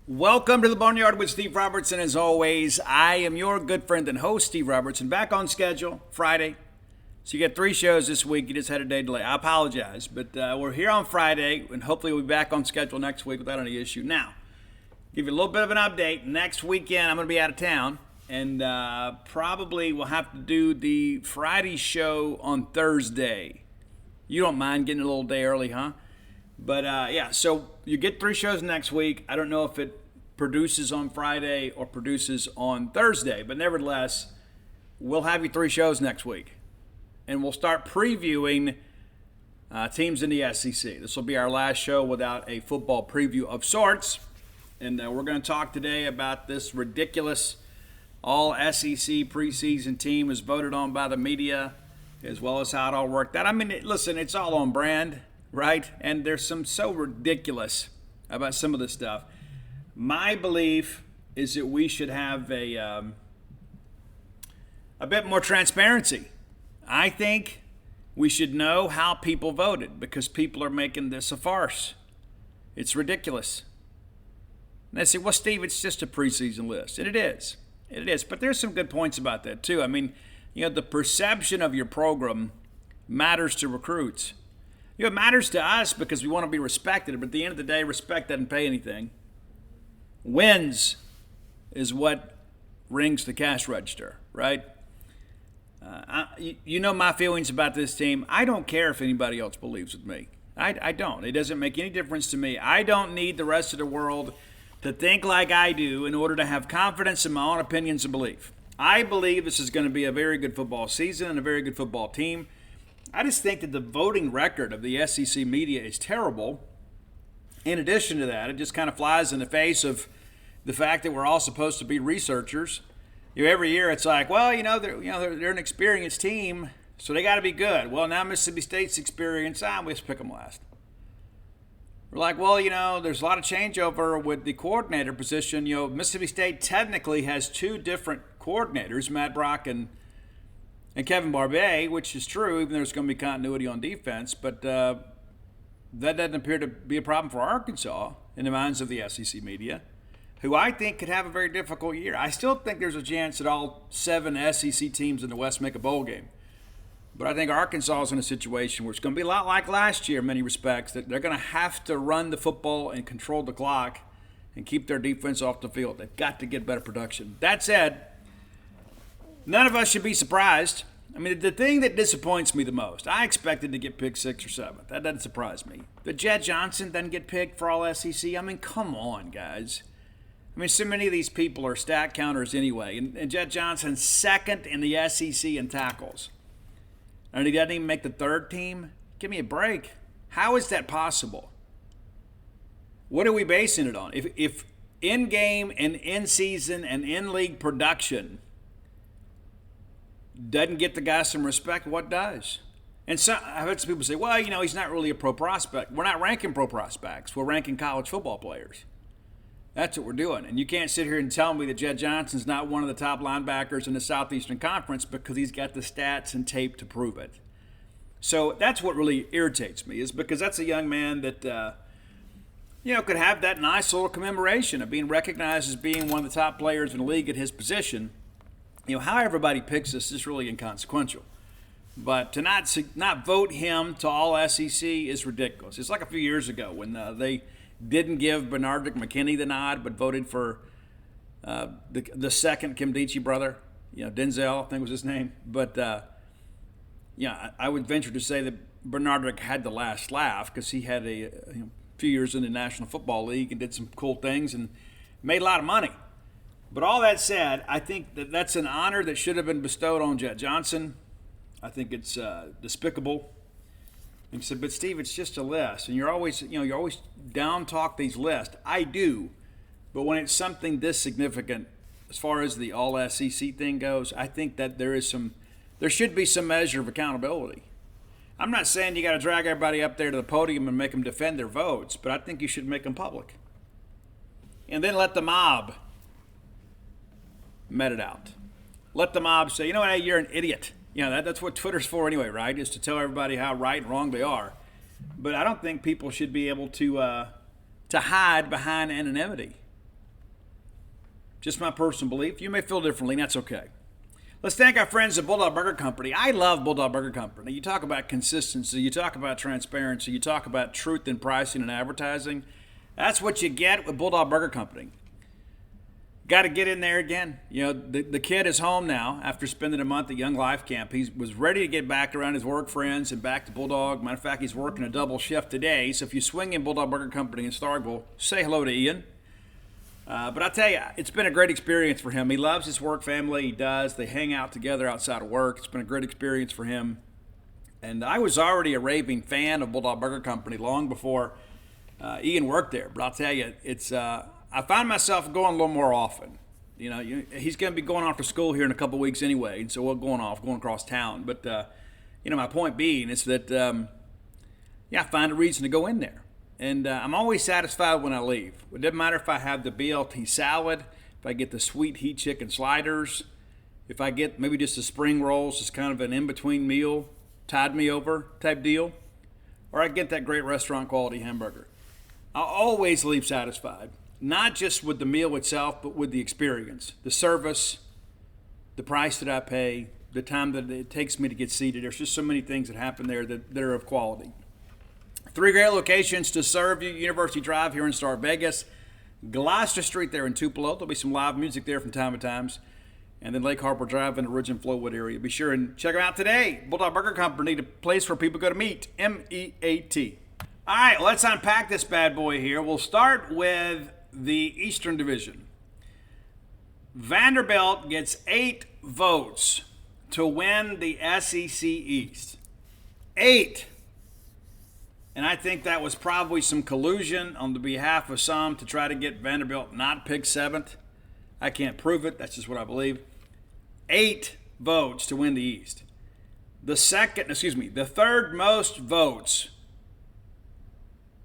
Welcome to the Boneyard with Steve Robertson. As always, I am your good friend and host, Steve Robertson, back on schedule Friday. So you get 3 shows this week. You just had a day delay. I apologize, but we're here on Friday, and hopefully we'll be back on schedule next week without any issue. Now, give you a little bit of an update. Next weekend, I'm going to be out of town, and probably we'll have to do the Friday show on Thursday. You don't mind getting a little day early, huh? But, so you get 3 shows next week. I don't know if it produces on Friday or produces on Thursday, but nevertheless, we'll have you 3 shows next week. And we'll start previewing teams in the SEC. This will be our last show without a football preview of sorts. And we're going to talk today about this ridiculous all-SEC preseason team as voted on by the media, as well as how it all worked out. I mean, listen, it's all on brand, right? And there's some so ridiculous about some of this stuff. My belief is that we should have a bit more transparency. I think we should know how people voted because people are making this a farce. It's ridiculous. And they say, well, Steve, it's just a preseason list. And it is. It is. But there's some good points about that, too. I mean, the perception of your program matters to recruits. It matters to us because we want to be respected, but at the end of the day, respect doesn't pay anything. Wins is what rings the cash register, right? You know my feelings about this team. I don't care if anybody else believes with me. I don't. It doesn't make any difference to me. I don't need the rest of the world to think like I do in order to have confidence in my own opinions and belief. I believe this is going to be a very good football season and a very good football team. I just think that the voting record of the SEC media is terrible. In addition to that, it just kind of flies in the face of the fact that we're all supposed to be researchers. Every year it's like, well, they're an experienced team, so they got to be good. Well, now Mississippi State's experienced. We just pick them last. We're like, well, there's a lot of changeover with the coordinator position. Mississippi State technically has 2 different coordinators, Matt Brock and Kevin Barbay, which is true, even though there's going to be continuity on defense. But that doesn't appear to be a problem for Arkansas in the minds of the SEC media, who I think could have a very difficult year. I still think there's a chance that all 7 SEC teams in the West make a bowl game. But I think Arkansas is in a situation where it's going to be a lot like last year in many respects, that they're going to have to run the football and control the clock and keep their defense off the field. They've got to get better production. That said, none of us should be surprised. I mean, the thing that disappoints me the most, I expected to get picked 6th or 7th. That doesn't surprise me. But Jed Johnson doesn't get picked for all SEC. I mean, come on, guys. I mean, so many of these people are stat counters anyway. And Jed Johnson's 2nd in the SEC in tackles. And he doesn't even make the 3rd team? Give me a break. How is that possible? What are we basing it on? If in-game and in-season and in-league production doesn't get the guy some respect, what does? And so I've heard some people say, well, he's not really a pro prospect. We're not ranking pro prospects. We're ranking college football players. That's what we're doing. And you can't sit here and tell me that Jed Johnson's not one of the top linebackers in the Southeastern Conference because he's got the stats and tape to prove it. So that's what really irritates me, is because that's a young man that, could have that nice little commemoration of being recognized as being one of the top players in the league at his position. How everybody picks this is really inconsequential. But to not vote him to all SEC is ridiculous. It's like a few years ago when they didn't give Bernard McKinney the nod, but voted for the second Kimdichie brother, Denzel, I think was his name. But, I would venture to say that Bernard had the last laugh because he had a few years in the National Football League and did some cool things and made a lot of money. But all that said, I think that's an honor that should have been bestowed on Jed Johnson. I think it's despicable. And said, but Steve, it's just a list, and you're always down talk these lists. I do, but when it's something this significant, as far as the all SEC thing goes, I think that there should be some measure of accountability. I'm not saying you got to drag everybody up there to the podium and make them defend their votes, but I think you should make them public, and then let the mob met it out. Let the mob say, hey, you're an idiot. That's what Twitter's for anyway, right? Is to tell everybody how right and wrong they are. But I don't think people should be able to hide behind anonymity. Just my personal belief. You may feel differently, and that's okay. Let's thank our friends at Bulldog Burger Company. I love Bulldog Burger Company. You talk about consistency, you talk about transparency, you talk about truth in pricing and advertising. That's what you get with Bulldog Burger Company. Got to get in there again. You know, the kid is home now after spending a month at Young Life Camp. He was ready to get back around his work friends and back to Bulldog. Matter of fact, he's working a double shift today. So if you swing in Bulldog Burger Company in Starkville, say hello to Ian. But I tell you, it's been a great experience for him. He loves his work family. He does. They hang out together outside of work. It's been a great experience for him. And I was already a raving fan of Bulldog Burger Company long before Ian worked there. But I'll tell you, it's I find myself going a little more often. You know, he's going to be going off to school here in a couple of weeks anyway, and so we're going across town. But, my point being is that, I find a reason to go in there. And I'm always satisfied when I leave. It doesn't matter if I have the BLT salad, if I get the sweet heat chicken sliders, if I get maybe just the spring rolls, just kind of an in-between meal, tide me over type deal, or I get that great restaurant quality hamburger. I'll always leave satisfied, not just with the meal itself, but with the experience, the service, the price that I pay, the time that it takes me to get seated. There's just so many things that happen there that are of quality. 3 great locations to serve you. University Drive here in Star Vegas, Gloucester Street there in Tupelo. There'll be some live music there from time to time. And then Lake Harbor Drive in the Ridge and Flowwood area. Be sure and check them out today. Bulldog Burger Company, the place where people go to meet. M-E-A-T. All right, let's unpack this bad boy here. We'll start with the Eastern Division. Vanderbilt gets 8 votes to win the SEC East. 8. And I think that was probably some collusion on the behalf of some to try to get Vanderbilt not picked 7th. I can't prove it. That's just what I believe. 8 votes to win the East. The third most votes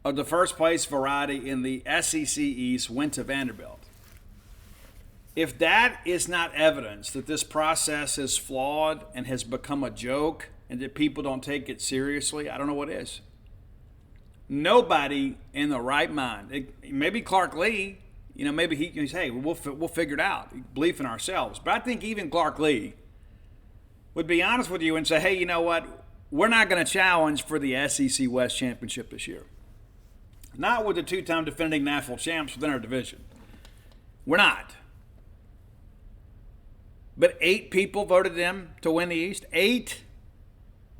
of the first place variety in the SEC East went to Vanderbilt. If that is not evidence that this process is flawed and has become a joke and that people don't take it seriously, I don't know what is. Nobody in the right mind, maybe Clark Lee, maybe he's, hey, we'll figure it out. Belief in ourselves. But I think even Clark Lee would be honest with you and say, hey, you know what? We're not going to challenge for the SEC West Championship this year. Not with the 2-time defending national champs within our division. We're not. But 8 people voted them to win the East. 8?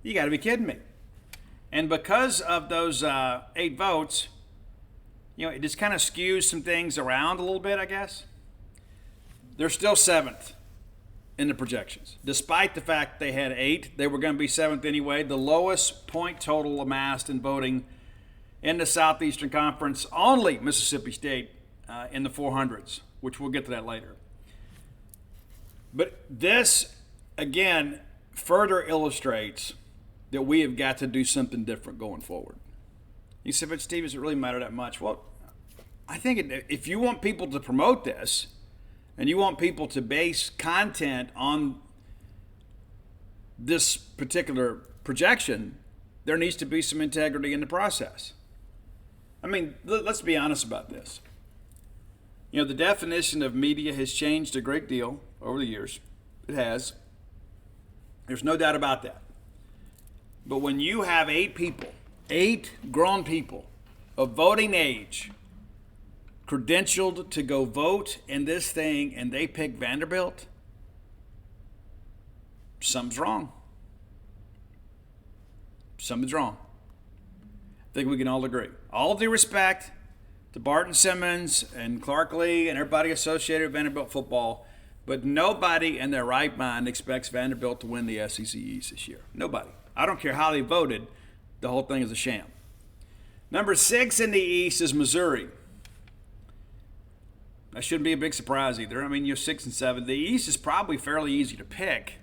You got to be kidding me. And because of those 8 votes, it just kind of skews some things around a little bit, I guess. They're still 7th in the projections. Despite the fact they had 8, they were going to be 7th anyway. The lowest point total amassed in voting in the Southeastern Conference, only Mississippi State in the 400s, which we'll get to that later. But this, again, further illustrates that we have got to do something different going forward. You said, but Steve, does it really matter that much? Well, I think if you want people to promote this and you want people to base content on this particular projection, there needs to be some integrity in the process. I mean, let's be honest about this. The definition of media has changed a great deal over the years. It has. There's no doubt about that. But when you have 8 people, 8 grown people of voting age, credentialed to go vote in this thing, and they pick Vanderbilt, something's wrong. Something's wrong. I think we can all agree. All due respect to Barton Simmons and Clark Lee and everybody associated with Vanderbilt football, but nobody in their right mind expects Vanderbilt to win the SEC East this year. Nobody. I don't care how they voted. The whole thing is a sham. Number 6 in the East is Missouri. That shouldn't be a big surprise either. I mean, you're 6 and 7. The East is probably fairly easy to pick.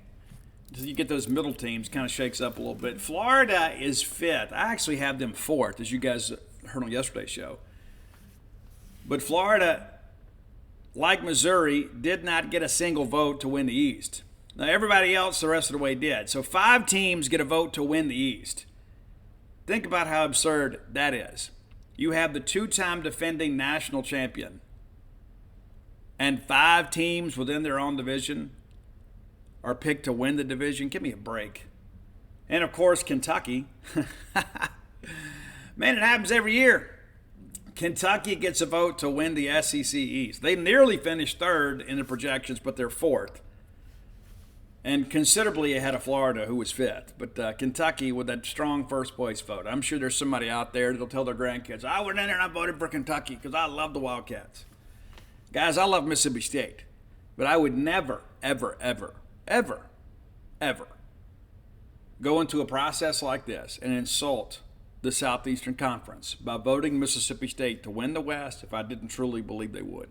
Until you get those middle teams, kind of shakes up a little bit. Florida is 5th. I actually have them 4th, as you guys heard on yesterday's show. But Florida, like Missouri, did not get a single vote to win the East. Now, everybody else the rest of the way did. So 5 teams get a vote to win the East. Think about how absurd that is. You have the 2-time defending national champion and 5 teams within their own division are picked to win the division. Give me a break. And, of course, Kentucky. Man, it happens every year. Kentucky gets a vote to win the SEC East. They nearly finished third in the projections, but they're fourth. And considerably ahead of Florida, who was fifth. But Kentucky with that strong first place vote. I'm sure there's somebody out there that'll tell their grandkids, I went in there and I voted for Kentucky because I love the Wildcats. Guys, I love Mississippi State. But I would never, ever, ever, ever, ever go into a process like this and insult the Southeastern Conference by voting Mississippi State to win the West if I didn't truly believe they would.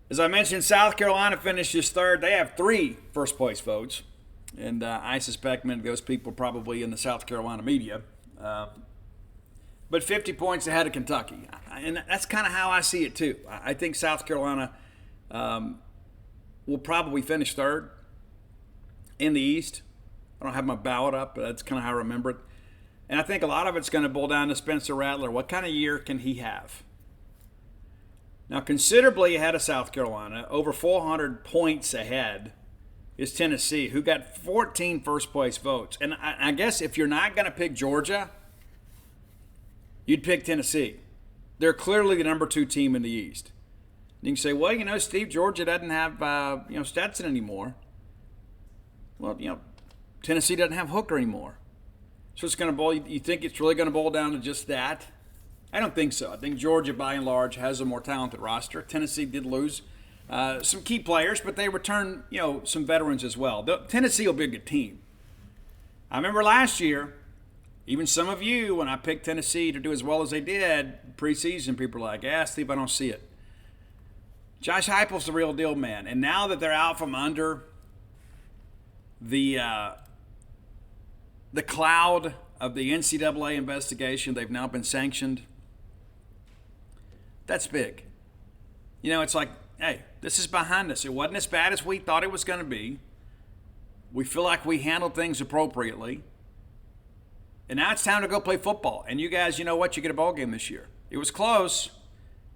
As I mentioned, South Carolina finishes third. They have 3 first-place votes, and I suspect many of those people are probably in the South Carolina media. But 50 points ahead of Kentucky. And that's kind of how I see it, too. I think South Carolina will probably finish third in the East. I don't have my ballot up, but that's kind of how I remember it. And I think a lot of it's going to boil down to Spencer Rattler. What kind of year can he have? Now, considerably ahead of South Carolina, over 400 points ahead, is Tennessee, who got 14 first-place votes. And I guess if you're not going to pick Georgia, you'd pick Tennessee. They're clearly the number 2 team in the East. You can say, well, Steve, Georgia doesn't have, Stetson anymore. Well, Tennessee doesn't have Hooker anymore. So it's going to boil. You think it's really going to boil down to just that? I don't think so. I think Georgia, by and large, has a more talented roster. Tennessee did lose some key players, but they returned, some veterans as well. Tennessee will be a good team. I remember last year, even some of you, when I picked Tennessee to do as well as they did preseason, people were like, Steve, I don't see it. Josh Heupel's the real deal, man. And now that they're out from under the cloud of the NCAA investigation, they've now been sanctioned. That's big. It's like, hey, this is behind us. It wasn't as bad as we thought it was going to be. We feel like we handled things appropriately. And now it's time to go play football. And you guys, you know what? You get a bowl game this year. It was close.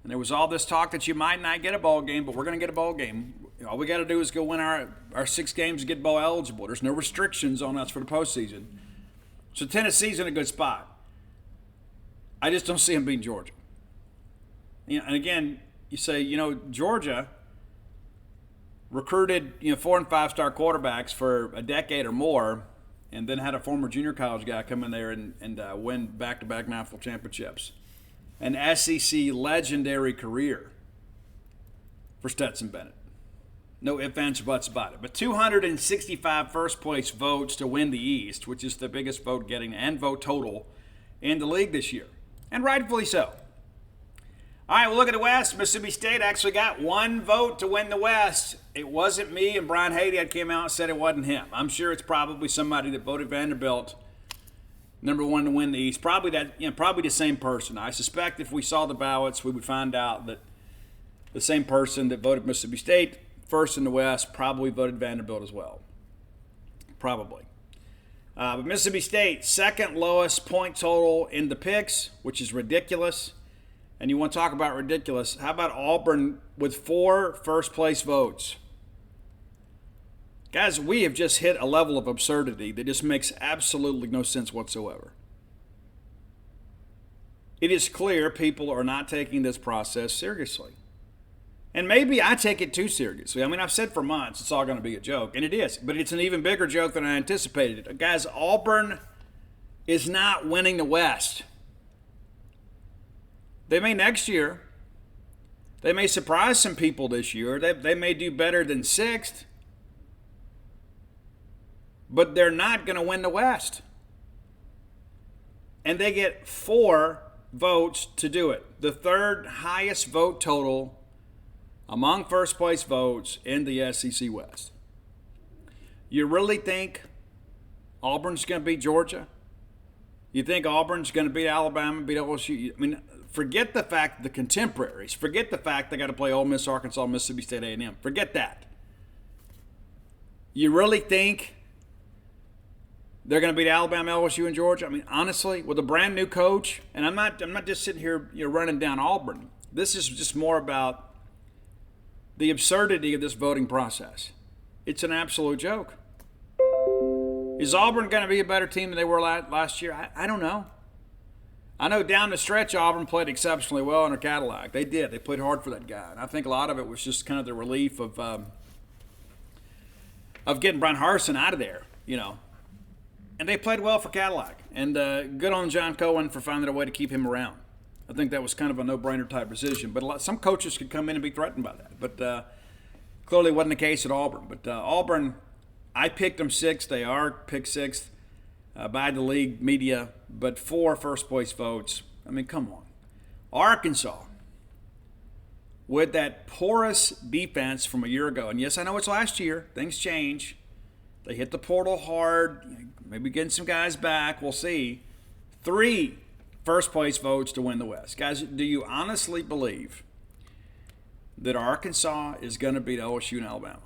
And there was all this talk that you might not get a bowl game, but we're going to get a bowl game. All we got to do is go win our 6 games to get bowl eligible. There's no restrictions on us for the postseason. So Tennessee's in a good spot. I just don't see them beating Georgia. And again, you say, Georgia recruited, 4- and 5-star quarterbacks for a decade or more, and then had a former junior college guy come in there and win back-to-back national championships. An SEC legendary career for Stetson Bennett. No ifs, ands, or buts about it. But 265 first-place votes to win the East, which is the biggest vote-getting and vote total in the league this year. And rightfully so. All right, we'll look at the West. Mississippi State actually got 1 vote to win the West. It wasn't me, and Brian Haydad that came out and said it wasn't him. I'm sure it's probably somebody that voted Vanderbilt number 1 to win the East. Probably the same person. I suspect if we saw the ballots, we would find out that the same person that voted Mississippi State first in the West probably voted Vanderbilt as well. Probably. But Mississippi State, second lowest point total in the picks, which is ridiculous. And you want to talk about ridiculous. How about Auburn with 4 first-place votes? Guys, we have just hit a level of absurdity that just makes absolutely no sense whatsoever. It is clear people are not taking this process seriously. And maybe I take it too seriously. I mean, I've said for months it's all going to be a joke, and it is. But it's an even bigger joke than I anticipated. Guys, Auburn is not winning the West. They may next year. They may surprise some people this year. They may do better than 6th. But they're not going to win the West. And they get 4 votes to do it. The 3rd highest vote total among first-place votes in the SEC West. You really think Auburn's going to beat Georgia? You think Auburn's going to beat Alabama, beat LSU? I mean, forget the fact the contemporaries. Forget the fact they got to play Ole Miss, Arkansas, Mississippi State, A&M. Forget that. You really think they're going to beat Alabama, LSU, and Georgia? I mean, honestly, with a brand new coach, and I'm not just sitting here running down Auburn. This is just more about the absurdity of this voting process. It's an absolute joke. Is Auburn going to be a better team than they were last year? I don't know. I know down the stretch, Auburn played exceptionally well under Cadillac. They did. They played hard for that guy. And I think a lot of it was just kind of the relief of getting Brian Harsin out of there, And they played well for Cadillac. And good on John Cohen for finding a way to keep him around. I think that was kind of a no-brainer type decision. But some coaches could come in and be threatened by that. But clearly wasn't the case at Auburn. But Auburn, I picked them sixth. They are picked sixth by the league media. But 4 first-place votes. I mean, come on. Arkansas, with that porous defense from a year ago. And yes, I know it's last year. Things change. They hit the portal hard. Maybe getting some guys back. We'll see. 3 first-place votes to win the West. Guys, do you honestly believe that Arkansas is going to beat LSU and Alabama?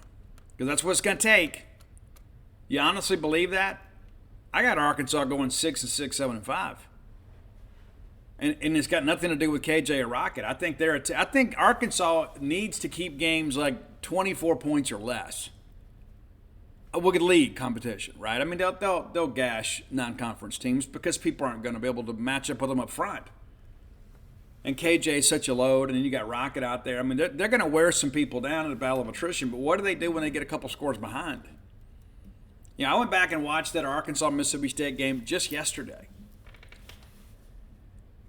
Because that's what it's going to take. You honestly believe that? I got Arkansas going 6-6, 7-5. And it's got nothing to do with KJ or Rocket. I think Arkansas needs to keep games like 24 points or less. Look at league competition, right? I mean, they'll gash non-conference teams because people aren't going to be able to match up with them up front. And KJ is such a load, and then you got Rocket out there. I mean, they're going to wear some people down in a battle of attrition, but what do they do when they get a couple scores behind? I went back and watched that Arkansas-Mississippi State game just yesterday.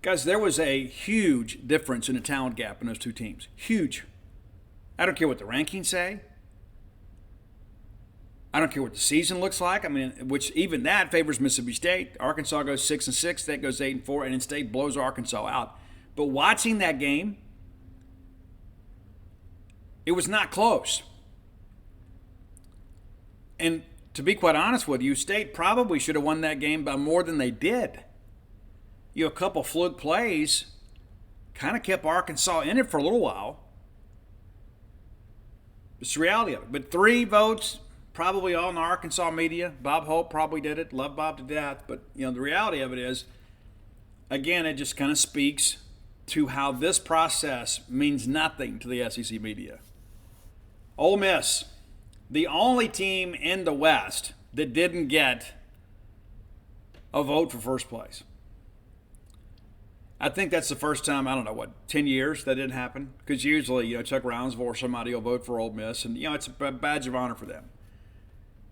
Guys, there was a huge difference in the talent gap in those two teams. Huge. I don't care what the rankings say. I don't care what the season looks like. I mean, which even that favors Mississippi State. Arkansas goes 6-6. State goes 8-4, and then State blows Arkansas out. But watching that game, it was not close. And to be quite honest with you, State probably should have won that game by more than they did. A couple fluke plays kind of kept Arkansas in it for a little while. It's the reality of it. But 3 votes, probably all in the Arkansas media. Bob Hope probably did it. Love Bob to death. But, the reality of it is, again, it just kind of speaks to how this process means nothing to the SEC media. Ole Miss, the only team in the West that didn't get a vote for first place. I think that's the first time, 10 years that didn't happen? Because usually, Chuck Rounsaville or somebody will vote for Ole Miss, and, it's a badge of honor for them.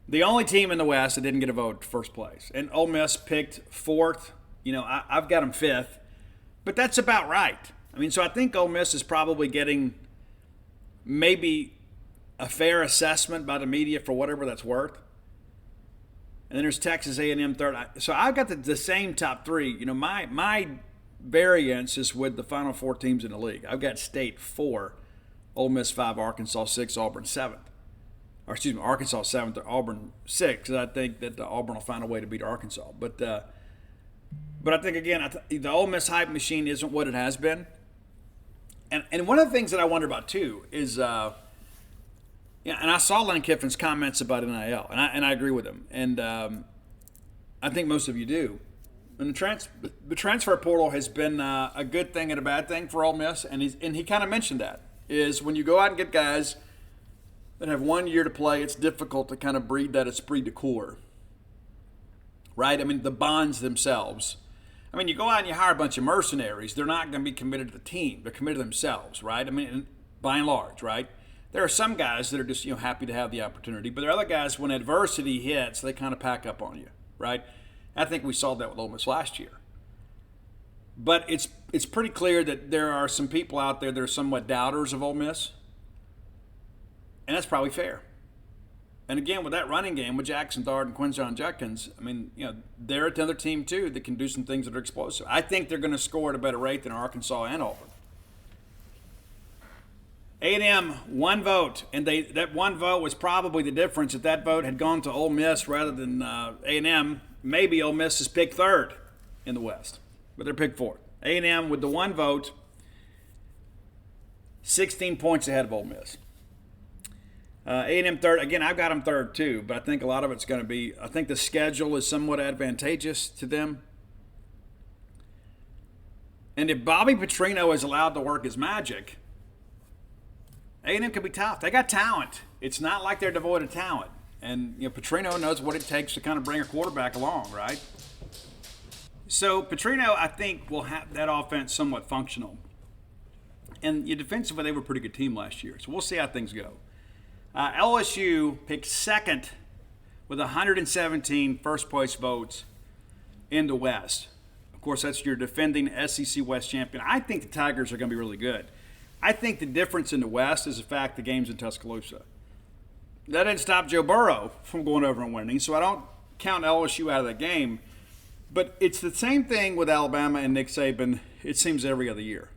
The only team in the West that didn't get a vote first place. And Ole Miss picked 4th. I've got them 5th. But that's about right. So I think Ole Miss is probably getting maybe a fair assessment by the media for whatever that's worth. And then there's Texas A&M 3rd. So I've got the same top 3. My variance is with the final 4 teams in the league. I've got State 4, Ole Miss 5, Arkansas 6, Auburn 7th. Arkansas 7th, Auburn 6th, because I think that Auburn will find a way to beat Arkansas. But I think, again, the Ole Miss hype machine isn't what it has been. And one of the things that I wonder about, too, is, and I saw Lane Kiffin's comments about NIL, and I agree with him. And I think most of you do. And the transfer portal has been a good thing and a bad thing for Ole Miss, and he kind of mentioned that, is when you go out and get guys that have 1 year to play, it's difficult to kind of breed that esprit de corps, right? The bonds themselves. You go out and you hire a bunch of mercenaries, they're not going to be committed to the team. They're committed to themselves, right? By and large, right? There are some guys that are just, happy to have the opportunity, but there are other guys, when adversity hits, they kind of pack up on you, right? I think we saw that with Ole Miss last year. But it's pretty clear that there are some people out there that are somewhat doubters of Ole Miss, and that's probably fair. And again, with that running game with Jackson Dart and Quinshon Judkins, they're another team too that can do some things that are explosive. I think they're going to score at a better rate than Arkansas and Auburn. A&M, 1 vote, and that 1 vote was probably the difference. If that vote had gone to Ole Miss rather than A&M, maybe Ole Miss is picked 3rd in the West, but they're picked 4th. A&M with the 1 vote, 16 points ahead of Ole Miss. A&M 3rd. Again, I've got them 3rd too, but I think a lot of it's going to be, I think the schedule is somewhat advantageous to them. And if Bobby Petrino is allowed to work his magic, A&M could be tough. They got talent. It's not like they're devoid of talent. And Petrino knows what it takes to kind of bring a quarterback along, right? So Petrino, I think, will have that offense somewhat functional. And defensively, they were a pretty good team last year. So we'll see how things go. LSU picked second with 117 first-place votes in the West. Of course, that's your defending SEC West champion. I think the Tigers are going to be really good. I think the difference in the West is the fact the game's in Tuscaloosa. That didn't stop Joe Burrow from going over and winning, so I don't count LSU out of that game. But it's the same thing with Alabama and Nick Saban, it seems, every other year.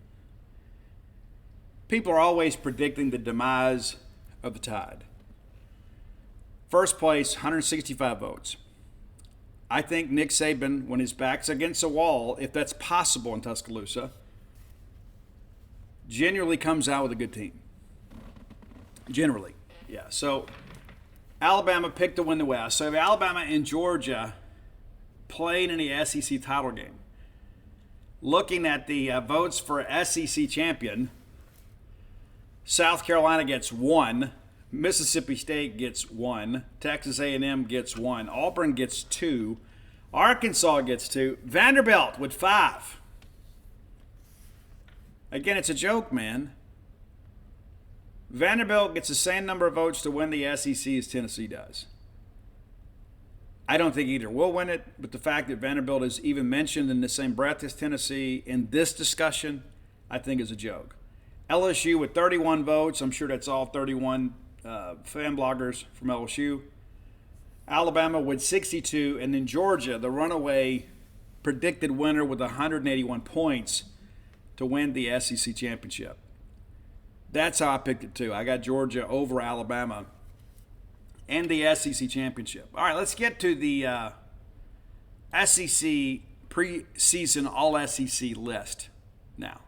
People are always predicting the demise of the Tide. First place, 165 votes. I think Nick Saban, when his back's against the wall, if that's possible in Tuscaloosa, generally comes out with a good team. Generally, yeah. So Alabama picked to win the West. So if Alabama and Georgia played in the SEC title game, looking at the votes for SEC champion, South Carolina gets 1, Mississippi State gets 1, Texas A&M gets 1, Auburn gets 2, Arkansas gets 2, Vanderbilt with 5. Again, it's a joke, man. Vanderbilt gets the same number of votes to win the SEC as Tennessee does. I don't think either will win it, but the fact that Vanderbilt is even mentioned in the same breath as Tennessee in this discussion, I think is a joke. LSU with 31 votes. I'm sure that's all 31 fan bloggers from LSU. Alabama with 62, and then Georgia, the runaway predicted winner with 181 points to win the SEC championship. That's how I picked it too. I got Georgia over Alabama and the SEC championship. All right, let's get to the SEC preseason All-SEC list now.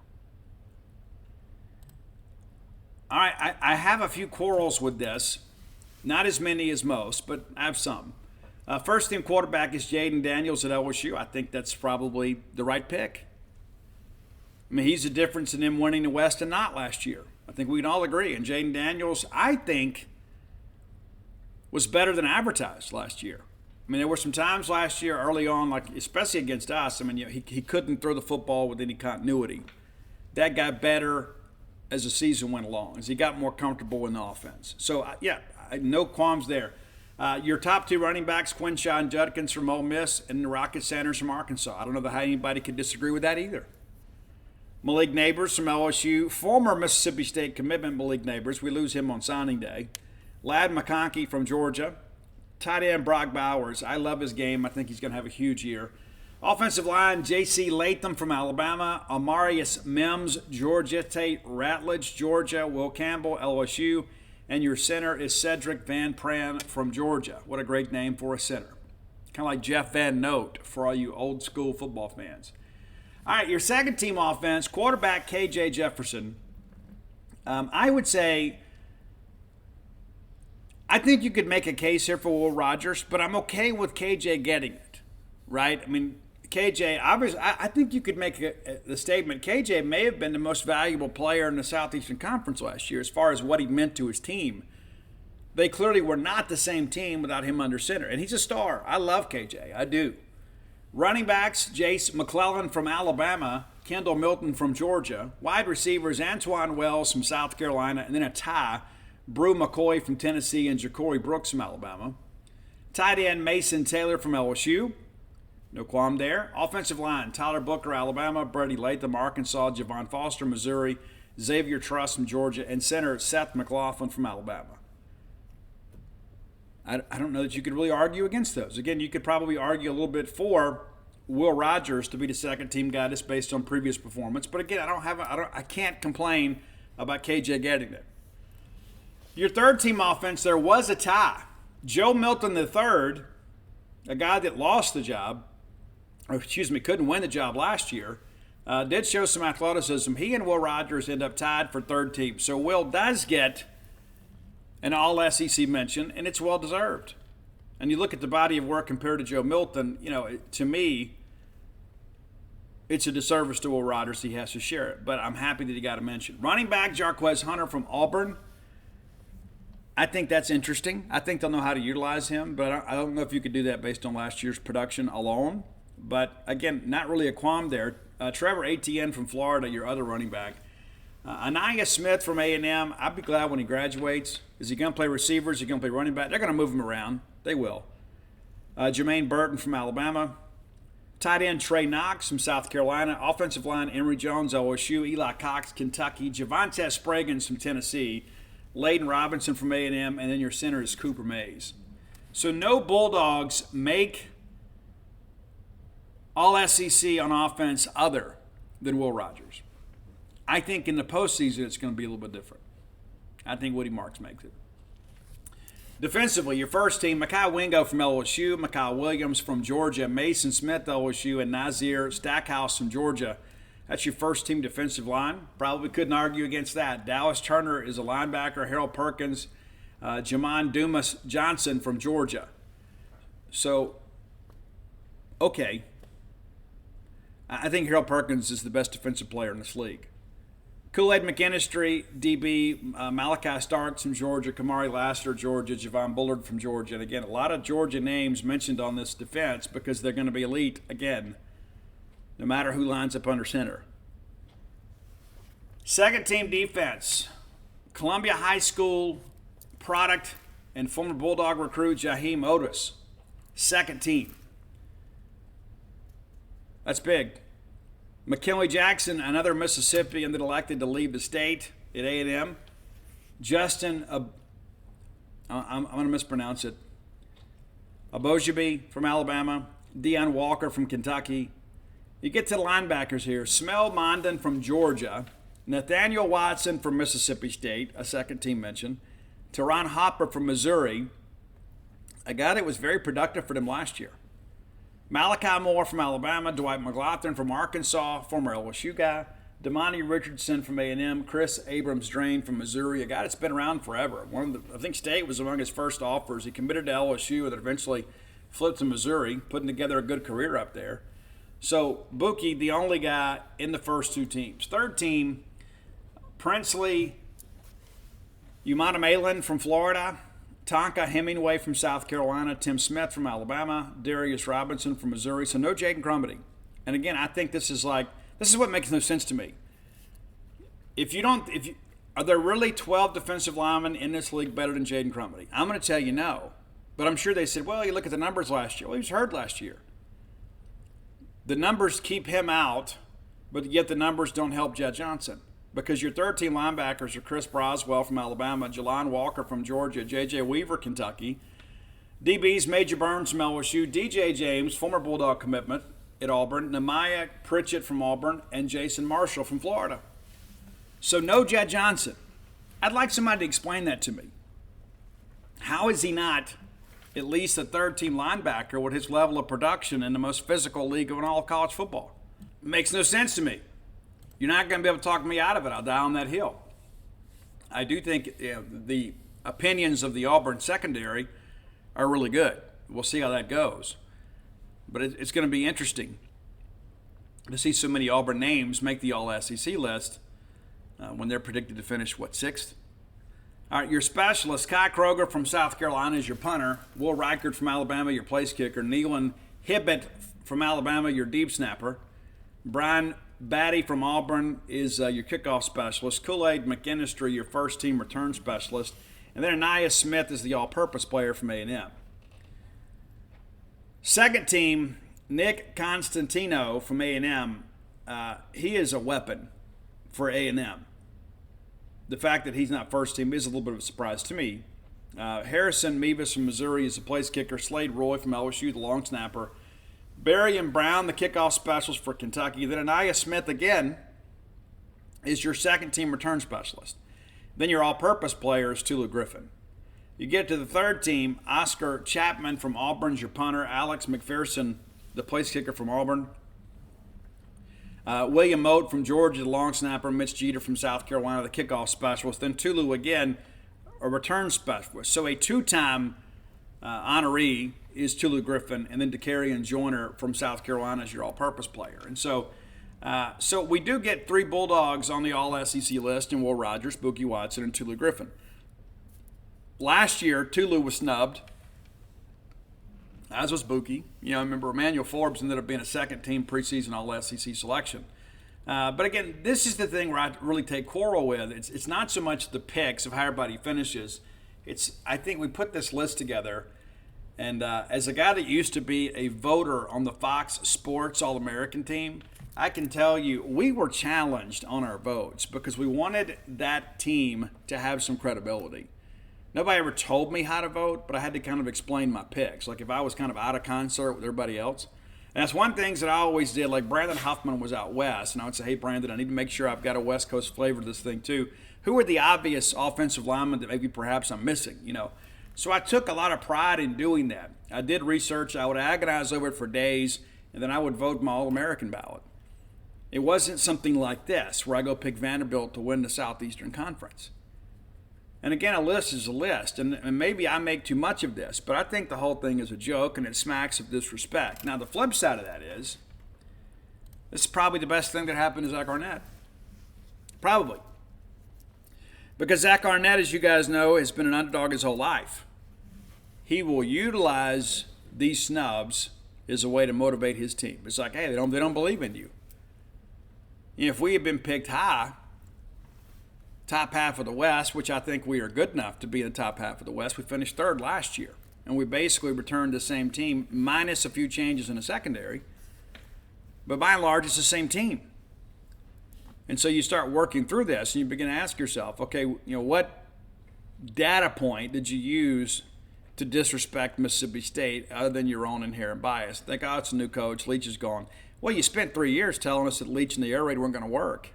All right, I have a few quarrels with this. Not as many as most, but I have some. First team quarterback is Jaden Daniels at LSU. I think that's probably the right pick. I mean, he's the difference in him winning the West and not last year. I think we can all agree. And Jaden Daniels, I think, was better than advertised last year. I mean, there were some times last year early on, like especially against us, I mean, he couldn't throw the football with any continuity. That got better as the season went along, as he got more comfortable in the offense. So, no qualms there. Your top two running backs, Quinshon Judkins from Ole Miss and Rocket Sanders from Arkansas. I don't know how anybody could disagree with that either. Malik Neighbors from LSU, former Mississippi State commitment Malik Neighbors. We lose him on signing day. Ladd McConkey from Georgia. Tight end Brock Bowers. I love his game. I think he's going to have a huge year. Offensive line, J.C. Latham from Alabama. Amarius Mims, Georgia. Tate Ratledge, Georgia. Will Campbell, LSU. And your center is Cedric Van Pran from Georgia. What a great name for a center. Kind of like Jeff Van Note for all you old school football fans. All right, your second team offense, quarterback K.J. Jefferson. I would say, I think you could make a case here for Will Rogers, but I'm okay with K.J. getting it, right? I mean, K.J., obviously, I think you could make the statement, K.J. may have been the most valuable player in the Southeastern Conference last year as far as what he meant to his team. They clearly were not the same team without him under center, and he's a star. I love K.J., I do. Running backs, Jace McClellan from Alabama, Kendall Milton from Georgia. Wide receivers, Antoine Wells from South Carolina, and then a tie, Brew McCoy from Tennessee and Ja'Cory Brooks from Alabama. Tight end, Mason Taylor from LSU. No qualm there. Offensive line, Tyler Booker, Alabama, Brady Latham, Arkansas, Javon Foster, Missouri, Xavier Truss from Georgia, and center, Seth McLaughlin from Alabama. I don't know that you could really argue against those. Again, you could probably argue a little bit for Will Rogers to be the second team guy just based on previous performance. But again, I can't complain about KJ getting it. Your third team offense, there was a tie. Joe Milton III, a guy that lost the job, couldn't win the job last year, did show some athleticism. He and Will Rogers end up tied for third team. So Will does get an all-SEC mention, and it's well-deserved. And you look at the body of work compared to Joe Milton, to me, it's a disservice to Will Rogers. He has to share it, but I'm happy that he got a mention. Running back Jarquez Hunter from Auburn. I think that's interesting. I think they'll know how to utilize him, but I don't know if you could do that based on last year's production alone. But again, not really a qualm there. Trevor Etienne from Florida, your other running back. Anaya Smith from A&M. I'd be glad when he graduates. Is he going to play receiver? Is he going to play running back? They're going to move him around. They will. Jermaine Burton from Alabama. Tight end Trey Knox from South Carolina. Offensive line Emory Jones, OSU. Eli Cox, Kentucky. Javonte Spraggins from Tennessee. Layden Robinson from A&M. And then your center is Cooper Mays. So no Bulldogs make all SEC on offense other than Will Rogers. I think in the postseason it's going to be a little bit different. I think Woody Marks makes it. Defensively, your first team, Mekhi Wingo from LSU, Mekhi Williams from Georgia, Mason Smith, LSU, and Nazir Stackhouse from Georgia. That's your first team defensive line. Probably couldn't argue against that. Dallas Turner is a linebacker, Harold Perkins, Jamon Dumas Johnson from Georgia. So, okay. I think Harold Perkins is the best defensive player in this league. Kool-Aid McKinstry, DB, Malachi Starks from Georgia, Kamari Lassiter, Georgia, Javon Bullard from Georgia. And again, a lot of Georgia names mentioned on this defense because they're going to be elite again, no matter who lines up under center. Second team defense, Columbia High School product and former Bulldog recruit Jaheim Otis. Second team. That's big. McKinley Jackson, another Mississippian that elected to leave the state at A&M. Justin, I'm going to mispronounce it, Abojabe from Alabama. Deion Walker from Kentucky. You get to the linebackers here. Smell Mondon from Georgia. Nathaniel Watson from Mississippi State, a second team mention. Teron Hopper from Missouri, a guy that was very productive for them last year. Malachi Moore from Alabama, Dwight McLaughlin from Arkansas, former LSU guy, Damani Richardson from A&M, Chris Abrams-Drain from Missouri, a guy that's been around forever. I think State was among his first offers. He committed to LSU and then eventually flipped to Missouri, putting together a good career up there. So Buki, the only guy in the first two teams. Third team, Princely Umanamilan from Florida, Tonka Hemingway from South Carolina, Tim Smith from Alabama, Darius Robinson from Missouri. So no Jaden Crumedy. And again, I think this is what makes no sense to me. Are there really 12 defensive linemen in this league better than Jaden Crumedy? I'm going to tell you no. But I'm sure they said, well, you look at the numbers last year. Well, he was hurt last year. The numbers keep him out, but yet the numbers don't help Jed Johnson. Because your third-team linebackers are Chris Broswell from Alabama, Jelon Walker from Georgia, J.J. Weaver, Kentucky. DBs, Major Burns from LSU, DJ James, former Bulldog commitment at Auburn, Nehemiah Pritchett from Auburn, and Jason Marshall from Florida. So no Jed Johnson. I'd like somebody to explain that to me. How is he not at least a third-team linebacker with his level of production in the most physical league of all college football? It makes no sense to me. You're not going to be able to talk me out of it. I'll die on that hill. I do think the opinions of the Auburn secondary are really good. We'll see how that goes. But it's going to be interesting to see so many Auburn names make the All-SEC list when they're predicted to finish, sixth? All right, your specialist, Kai Kroger from South Carolina is your punter. Will Reichert from Alabama, your place kicker. Nealon Hibbett from Alabama, your deep snapper. Brian Batty from Auburn is your kickoff specialist. Kool-Aid McKinstry, your first-team return specialist. And then Anaya Smith is the all-purpose player from A&M. Second team, Nick Constantino from A&M. He is a weapon for A&M. The fact that he's not first team is a little bit of a surprise to me. Harrison Mevis from Missouri is the place kicker. Slade Roy from LSU, the long snapper. Barry and Brown, the kickoff specialist for Kentucky. Then Anaya Smith, again, is your second-team return specialist. Then your all-purpose player is Tulu Griffin. You get to the third team, Oscar Chapman from Auburn's your punter. Alex McPherson, the place kicker from Auburn. William Moat from Georgia, the long snapper. Mitch Jeter from South Carolina, the kickoff specialist. Then Tulu, again, a return specialist. So a two-time honoree is Tulu Griffin, and then DeCarrion Joyner from South Carolina is your all-purpose player. And so So we do get 3 Bulldogs on the All-SEC list in Will Rogers, Bookie Watson, and Tulu Griffin. Last year, Tulu was snubbed, as was Bookie. I remember Emmanuel Forbes ended up being a second-team preseason All-SEC selection. But again, this is the thing where I really take quarrel with. It's not so much the picks of how everybody finishes. I think we put this list together, and as a guy that used to be a voter on the Fox Sports All-American team, I can tell you we were challenged on our votes because we wanted that team to have some credibility. Nobody ever told me how to vote, but I had to kind of explain my picks. Like if I was kind of out of concert with everybody else. And that's one of the things that I always did. Like Brandon Huffman was out west, and I would say, hey, Brandon, I need to make sure I've got a West Coast flavor to this thing too. Who are the obvious offensive linemen that maybe perhaps I'm missing, So I took a lot of pride in doing that. I did research. I would agonize over it for days, and then I would vote my All-American ballot. It wasn't something like this where I go pick Vanderbilt to win the Southeastern Conference. And again, a list is a list, and maybe I make too much of this, but I think the whole thing is a joke and it smacks of disrespect. Now, the flip side of that is, this is probably the best thing that happened to Zach Arnett. Probably. Because Zach Arnett, as you guys know, has been an underdog his whole life. He will utilize these snubs as a way to motivate his team. It's like, hey, they don't believe in you. If we had been picked high, top half of the West, which I think we are good enough to be in the top half of the West, we finished third last year. And we basically returned the same team, minus a few changes in the secondary. But by and large, it's the same team. And so you start working through this, and you begin to ask yourself, okay, what data point did you use to disrespect Mississippi State other than your own inherent bias? Think, oh, it's a new coach, Leach is gone. Well, you spent 3 years telling us that Leach and the air raid weren't going to work.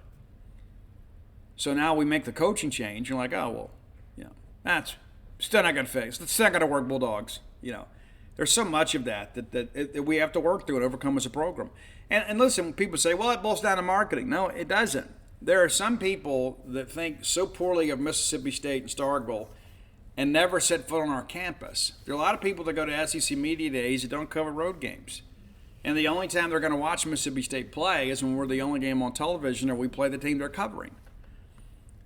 So now we make the coaching change. You're like, oh, well, that's still not going to fix. It's not going to work, Bulldogs. There's so much of that we have to work through and overcome as a program. And listen, people say, well, it boils down to marketing. No, it doesn't. There are some people that think so poorly of Mississippi State and Starkville and never set foot on our campus. There are a lot of people that go to SEC Media Days that don't cover road games. And the only time they're going to watch Mississippi State play is when we're the only game on television or we play the team they're covering.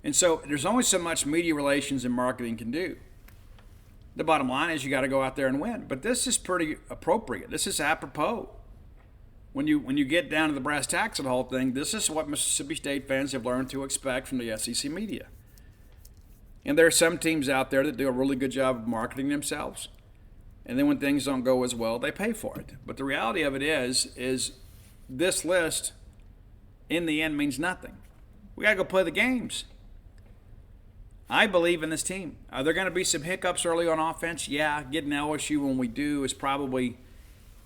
And so there's only so much media relations and marketing can do. The bottom line is you got to go out there and win. But this is pretty appropriate. This is apropos. When you get down to the brass tacks of the whole thing, this is what Mississippi State fans have learned to expect from the SEC media. And there are some teams out there that do a really good job of marketing themselves. And then when things don't go as well, they pay for it. But the reality of it is this list, in the end, means nothing. We got to go play the games. I believe in this team. Are there going to be some hiccups early on offense? Yeah, getting LSU when we do is probably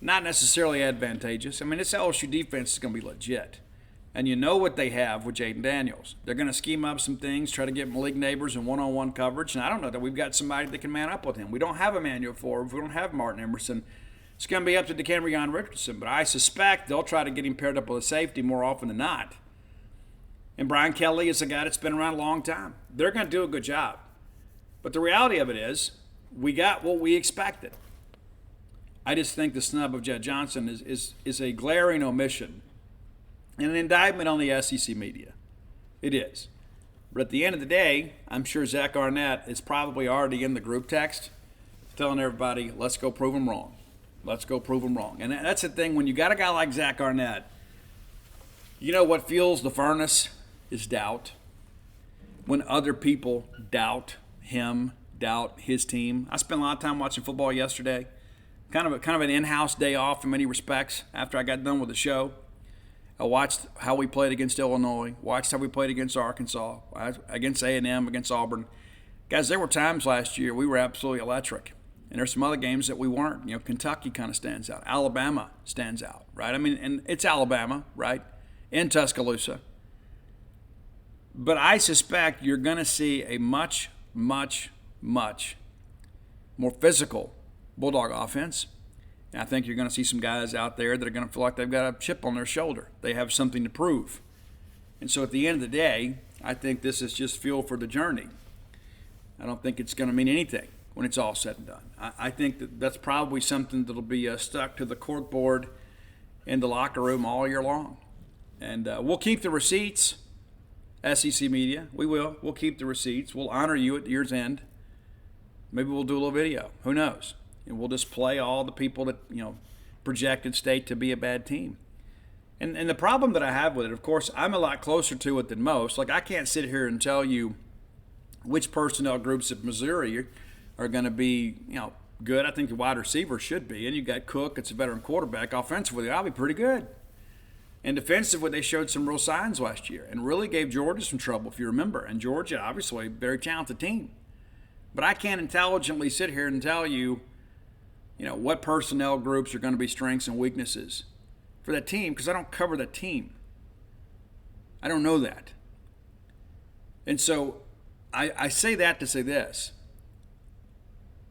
not necessarily advantageous. I mean, this LSU defense is going to be legit. And you know what they have with Jaden Daniels. They're going to scheme up some things, try to get Malik Neighbors in one-on-one coverage. And I don't know that we've got somebody that can man up with him. We don't have Emmanuel Forbes. We don't have Martin Emerson. It's going to be up to DeCamerion Richardson. But I suspect they'll try to get him paired up with a safety more often than not. And Brian Kelly is a guy that's been around a long time. They're going to do a good job. But the reality of it is we got what we expected. I just think the snub of Jed Johnson is a glaring omission and an indictment on the SEC media. It is. But at the end of the day, I'm sure Zach Arnett is probably already in the group text telling everybody, let's go prove them wrong. Let's go prove them wrong. And that's the thing. When you got a guy like Zach Arnett, you know what fuels the furnace is doubt. When other people doubt him, doubt his team. I spent a lot of time watching football yesterday. Kind of an in-house day off in many respects after I got done with the show. I watched how we played against Illinois, watched how we played against Arkansas, against A&M, against Auburn. Guys, there were times last year we were absolutely electric. And there's some other games that we weren't. Kentucky kind of stands out. Alabama stands out, right? I mean, and it's Alabama, right? In Tuscaloosa. But I suspect you're going to see a much, much, much more physical Bulldog offense. And I think you're going to see some guys out there that are going to feel like they've got a chip on their shoulder. They have something to prove. And so at the end of the day, I think this is just fuel for the journey. I don't think it's going to mean anything when it's all said and done. I think that's probably something that'll be stuck to the corkboard in the locker room all year long. And we'll keep the receipts, SEC Media. We will. We'll keep the receipts. We'll honor you at the year's end. Maybe we'll do a little video. Who knows? And we'll just play all the people that, projected state to be a bad team. And the problem that I have with it, of course, I'm a lot closer to it than most. Like, I can't sit here and tell you which personnel groups at Missouri are going to be, good. I think the wide receiver should be. And you got Cook, it's a veteran quarterback. Offensively, I'll be pretty good. And defensively, they showed some real signs last year and really gave Georgia some trouble, if you remember. And Georgia, obviously, a very talented team. But I can't intelligently sit here and tell you, what personnel groups are going to be strengths and weaknesses for that team, because I don't cover that team. I don't know that. And so I say that to say this.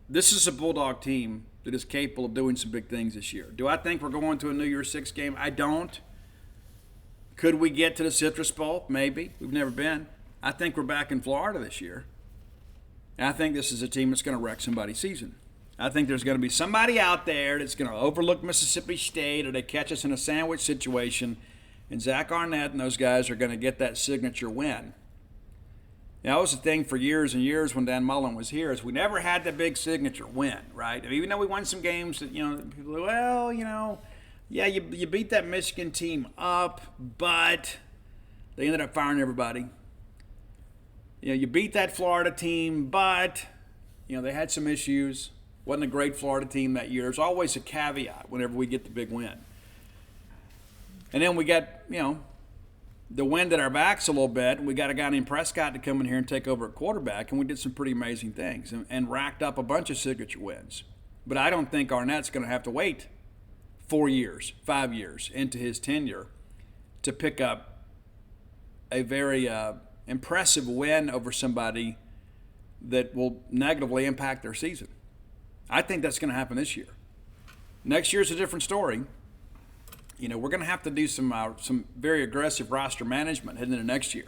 This is a Bulldog team that is capable of doing some big things this year. Do I think we're going to a New Year's Six game? I don't. Could we get to the Citrus Bowl? Maybe. We've never been. I think we're back in Florida this year. And I think this is a team that's going to wreck somebody's season. I think there's going to be somebody out there that's going to overlook Mississippi State, or they catch us in a sandwich situation, and Zach Arnett and those guys are going to get that signature win. That was the thing for years and years when Dan Mullen was here, is we never had the big signature win, right? Even though we won some games that, people go, well, yeah, you beat that Michigan team up, but they ended up firing everybody. You beat that Florida team, but, they had some issues. Wasn't a great Florida team that year. There's always a caveat whenever we get the big win. And then we got, the wind at our backs a little bit. We got a guy named Prescott to come in here and take over at quarterback, and we did some pretty amazing things and racked up a bunch of signature wins. But I don't think Arnett's going to have to wait 4 years, 5 years into his tenure to pick up a very impressive win over somebody that will negatively impact their season. I think that's going to happen this year. Next year's a different story. We're going to have to do some very aggressive roster management heading into next year.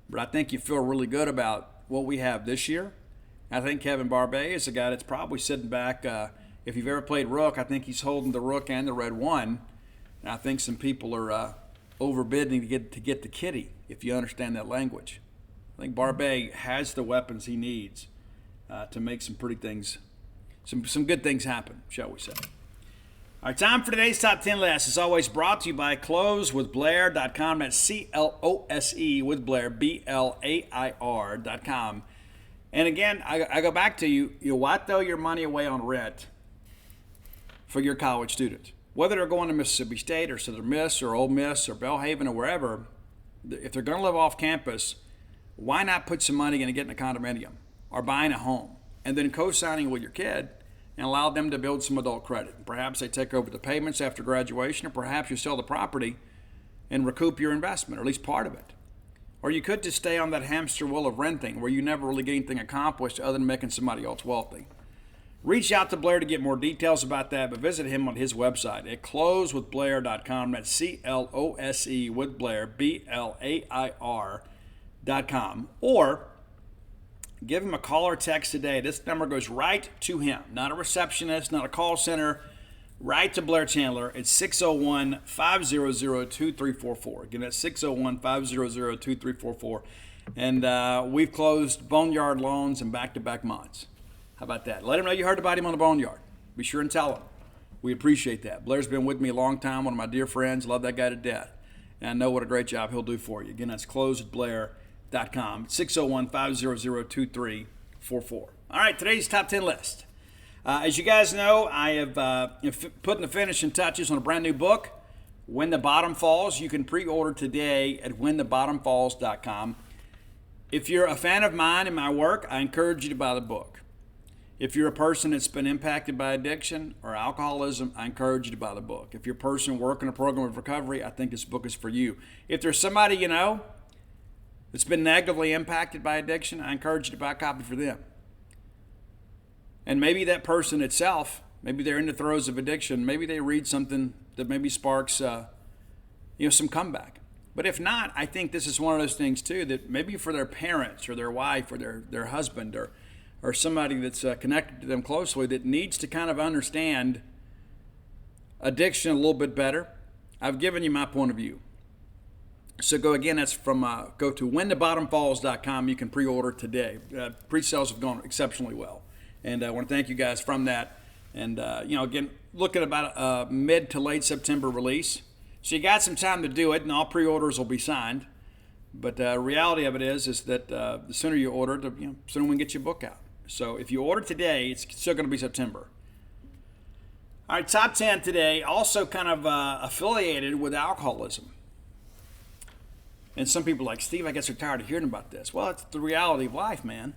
But I think you feel really good about what we have this year. I think Kevin Barbay is a guy that's probably sitting back. If you've ever played Rook, I think he's holding the Rook and the Red 1. And I think some people are overbidding to get the kitty, if you understand that language. I think Barbay has the weapons he needs to make some pretty things, some good things happen, shall we say. All right, time for today's Top 10 list. As always, brought to you by closewithblair.com. That's CLOSE with Blair, BLAIR.com. And again, I go back to you, why throw your money away on rent for your college students? Whether they're going to Mississippi State or Southern Miss or Ole Miss or Belhaven or wherever, if they're going to live off campus, why not put some money into getting a condominium or buying a home and then co-signing with your kid and allow them to build some adult credit? Perhaps they take over the payments after graduation, or perhaps you sell the property and recoup your investment, or at least part of it. Or you could just stay on that hamster wheel of renting where you never really get anything accomplished other than making somebody else wealthy. Reach out to Blair to get more details about that, but visit him on his website at closewithblair.com. That's CLOSE with Blair, BLAIR.com. Or give him a call or text today. This number goes right to him, not a receptionist, not a call center, right to Blair Chandler. It's 601-500-2344. Again, that's 601-500-2344. And we've closed Boneyard loans in back-to-back months. How about that? Let him know you heard about him on the Boneyard. Be sure and tell him. We appreciate that. Blair's been with me a long time, one of my dear friends. Love that guy to death. And I know what a great job he'll do for you. Again, that's closewithblair.com, 601-500-2344. All right, today's Top 10 list. As you guys know, I have put the finishing touches on a brand new book, When the Bottom Falls. You can pre-order today at whenthebottomfalls.com. If you're a fan of mine and my work, I encourage you to buy the book. If you're a person that's been impacted by addiction or alcoholism, I encourage you to buy the book. If you're a person working a program of recovery, I think this book is for you. If there's somebody you know that's been negatively impacted by addiction, I encourage you to buy a copy for them. And maybe that person itself, maybe they're in the throes of addiction, maybe they read something that maybe sparks some comeback. But if not, I think this is one of those things too, that maybe for their parents or their wife or their husband or somebody that's connected to them closely that needs to kind of understand addiction a little bit better. I've given you my point of view. So go again. That's from go to whenthebottomfalls.com. You can pre-order today. Pre-sales have gone exceptionally well, and I want to thank you guys from that. And again, look at about a mid to late September release. So you got some time to do it, and all pre-orders will be signed. But the reality of it is that the sooner you order, the sooner we can get your book out. So if you order today, it's still going to be September. All right, top 10 today, also kind of affiliated with alcoholism. And some people are like, Steve, I guess they're tired of hearing about this. Well, it's the reality of life, man.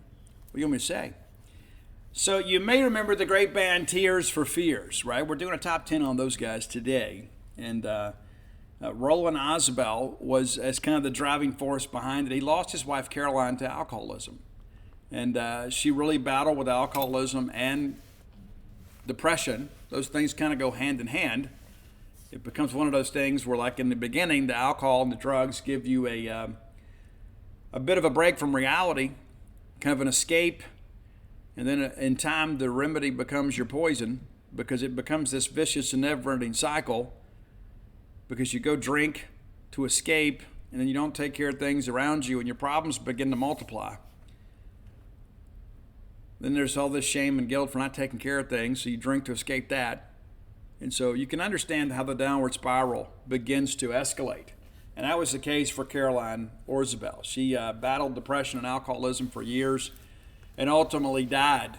What do you want me to say? So you may remember the great band Tears for Fears, right? We're doing a top 10 on those guys today. And Roland Orzabal was as kind of the driving force behind it. He lost his wife, Caroline, to alcoholism. And she really battled with alcoholism and depression. Those things kind of go hand in hand. It becomes one of those things where, like in the beginning, the alcohol and the drugs give you a bit of a break from reality, kind of an escape. And then in time, the remedy becomes your poison, because it becomes this vicious and never-ending cycle, because you go drink to escape, and then you don't take care of things around you, and your problems begin to multiply. Then there's all this shame and guilt for not taking care of things, so you drink to escape that. And so you can understand how the downward spiral begins to escalate. And that was the case for Caroline Orzabal. She battled depression and alcoholism for years and ultimately died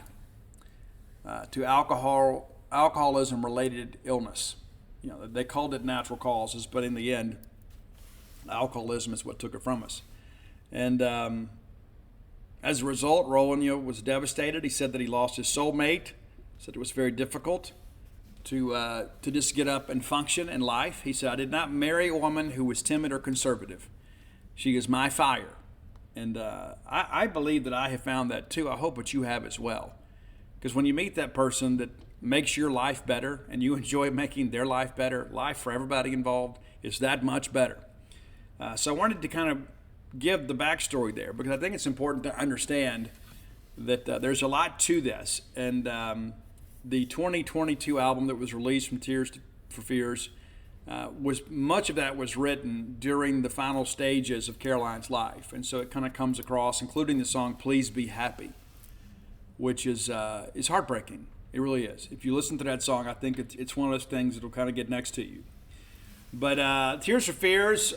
to alcoholism-related illness. They called it natural causes, but in the end, alcoholism is what took her from us. And as a result, Roland was devastated. He said that he lost his soulmate. Said it was very difficult to just get up and function in life. He said, I did not marry a woman who was timid or conservative. She is my fire. And I believe that I have found that too. I hope that you have as well. Because when you meet that person that makes your life better and you enjoy making their life better, life for everybody involved is that much better. So I wanted to kind of give the backstory there, because I think it's important to understand that there's a lot to this. And the 2022 album that was released from Tears for Fears, much of that was written during the final stages of Caroline's life. And so it kind of comes across, including the song Please Be Happy, which is heartbreaking. It really is. If you listen to that song, I think it's one of those things that will kind of get next to you. But Tears for Fears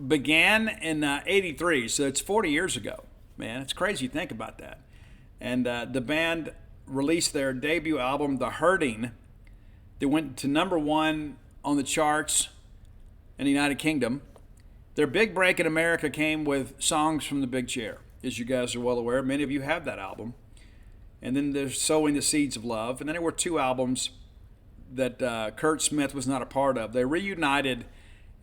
began in 83, so it's 40 years ago. Man, it's crazy to think about that. And the band released their debut album, The Hurting. They went to number 1 on the charts in the United Kingdom. Their big break in America came with Songs from the Big Chair, as you guys are well aware. Many of you have that album. And then there's Sowing the Seeds of Love. And then there were 2 albums that Kurt Smith was not a part of. They reunited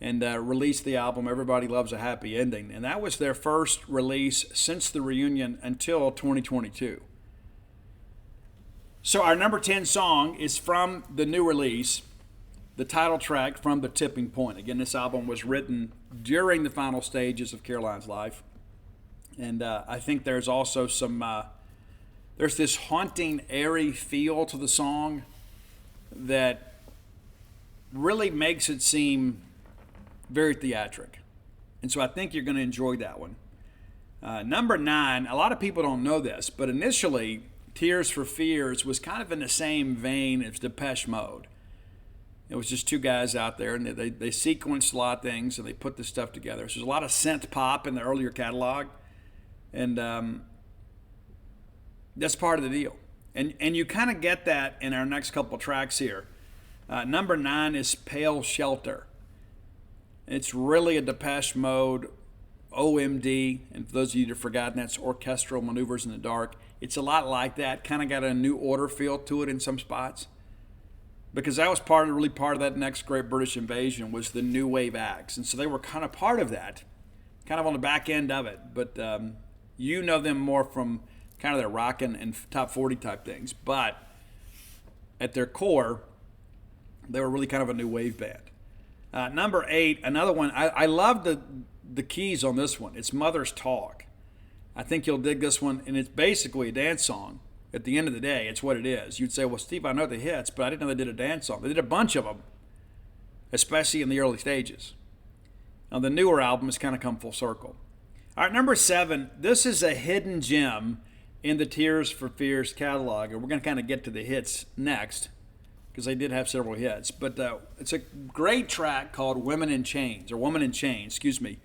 and released the album Everybody Loves a Happy Ending. And that was their first release since the reunion until 2022. So our number 10 song is from the new release, the title track from The Tipping Point. Again, this album was written during the final stages of Caroline's life. And I think there's also there's this haunting, airy feel to the song that really makes it seem very theatric. And so I think you're going to enjoy that one. Number 9, a lot of people don't know this, but initially Tears for Fears was kind of in the same vein as Depeche Mode. It was just 2 guys out there, and they sequenced a lot of things, and they put this stuff together. So there's a lot of synth pop in the earlier catalog, and that's part of the deal. And you kind of get that in our next couple tracks here. Number 9 is Pale Shelter. It's really a Depeche Mode OMD, and for those of you that have forgotten, that's Orchestral Maneuvers in the Dark. It's a lot like that, kind of got a New Order feel to it in some spots, because that was part of that next Great British Invasion was the new wave acts, and so they were kind of part of that, kind of on the back end of it. But you know them more from kind of their rockin' and top 40 type things, but at their core, they were really kind of a new wave band. Number 8, another one. I love the keys on this one. It's Mother's Talk. I think you'll dig this one, and it's basically a dance song. At the end of the day, it's what it is. You'd say, well, Steve, I know the hits, but I didn't know they did a dance song. They did a bunch of them, especially in the early stages. Now, the newer album has kind of come full circle. All right, number 7. This is a hidden gem in the Tears for Fears catalog, and we're going to kind of get to the hits next because they did have several hits. But it's a great track called Women in Chains, or Woman in Chains, excuse me.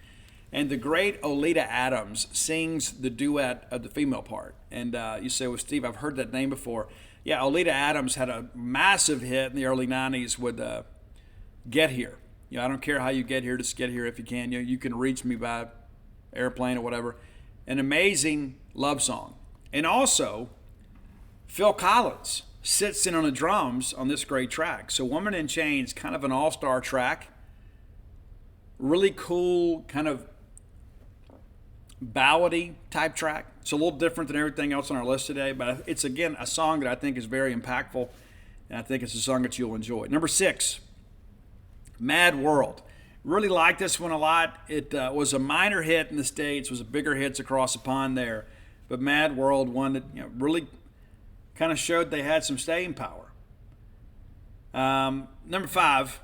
And the great Oleta Adams sings the duet of the female part. And you say, well, Steve, I've heard that name before. Yeah, Oleta Adams had a massive hit in the early 90s with Get Here. I don't care how you get here, just get here if you can. You can reach me by airplane or whatever. An amazing love song. And also, Phil Collins sits in on the drums on this great track. So Woman in Chains, kind of an all-star track. Really cool, kind of ballady type track. It's a little different than everything else on our list today, but it's, again, a song that I think is very impactful, and I think it's a song that you'll enjoy. Number 6, Mad World. Really like this one a lot. It was a minor hit in the States, was a bigger hits across the pond there, but Mad World, one that really kind of showed they had some staying power. Number 5,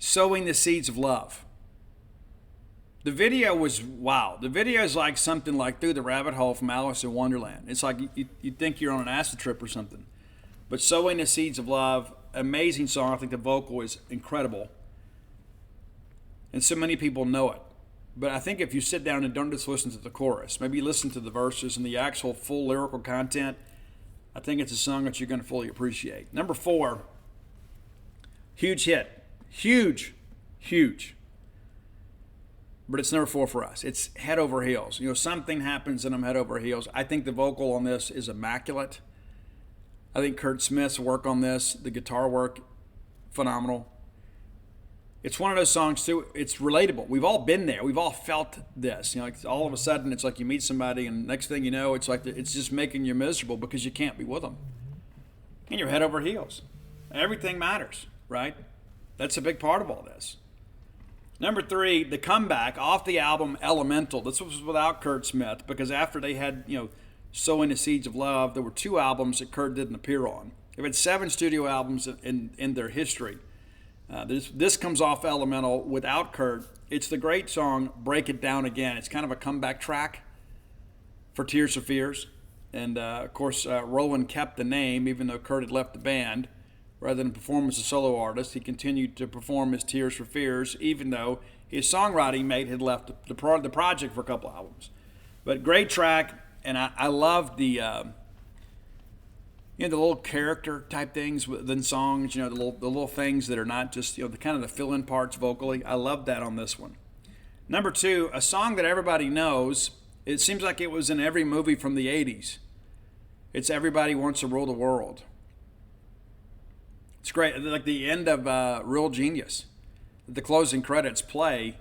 Sowing the Seeds of Love. The video was wow. The video is like something like Through the Rabbit Hole from Alice in Wonderland. It's like you think you're on an acid trip or something. But Sowing the Seeds of Love, amazing song. I think the vocal is incredible. And so many people know it. But I think if you sit down and don't just listen to the chorus, maybe listen to the verses and the actual full lyrical content, I think it's a song that you're going to fully appreciate. Number 4, huge hit. Huge. But it's number 4 for us. It's Head Over Heels. Something happens and I'm head over heels. I think the vocal on this is immaculate. I think Kurt Smith's work on this, the guitar work, phenomenal. It's one of those songs, too, it's relatable. We've all been there. We've all felt this. Like all of a sudden, it's like you meet somebody, and next thing you know, it's like it's just making you miserable because you can't be with them. And you're head over heels. Everything matters, right? That's a big part of all this. Number 3, the comeback off the album Elemental. This was without Kurt Smith because after they had, Sowing the Seeds of Love, there were 2 albums that Kurt didn't appear on. They've had 7 studio albums in their history. This comes off Elemental without Kurt. It's the great song Break It Down Again. It's kind of a comeback track for Tears for Fears. And, of course, Rowan kept the name even though Kurt had left the band. Rather than perform as a solo artist, he continued to perform as Tears for Fears, even though his songwriting mate had left the project for a couple albums. But great track, and I love the the little character type things within songs. The little things that are not just the kind of the fill-in parts vocally. I love that on this one. Number 2, a song that everybody knows. It seems like it was in every movie from the 80s. It's Everybody Wants to Rule the World. It's great, like the end of Real Genius. The closing credits play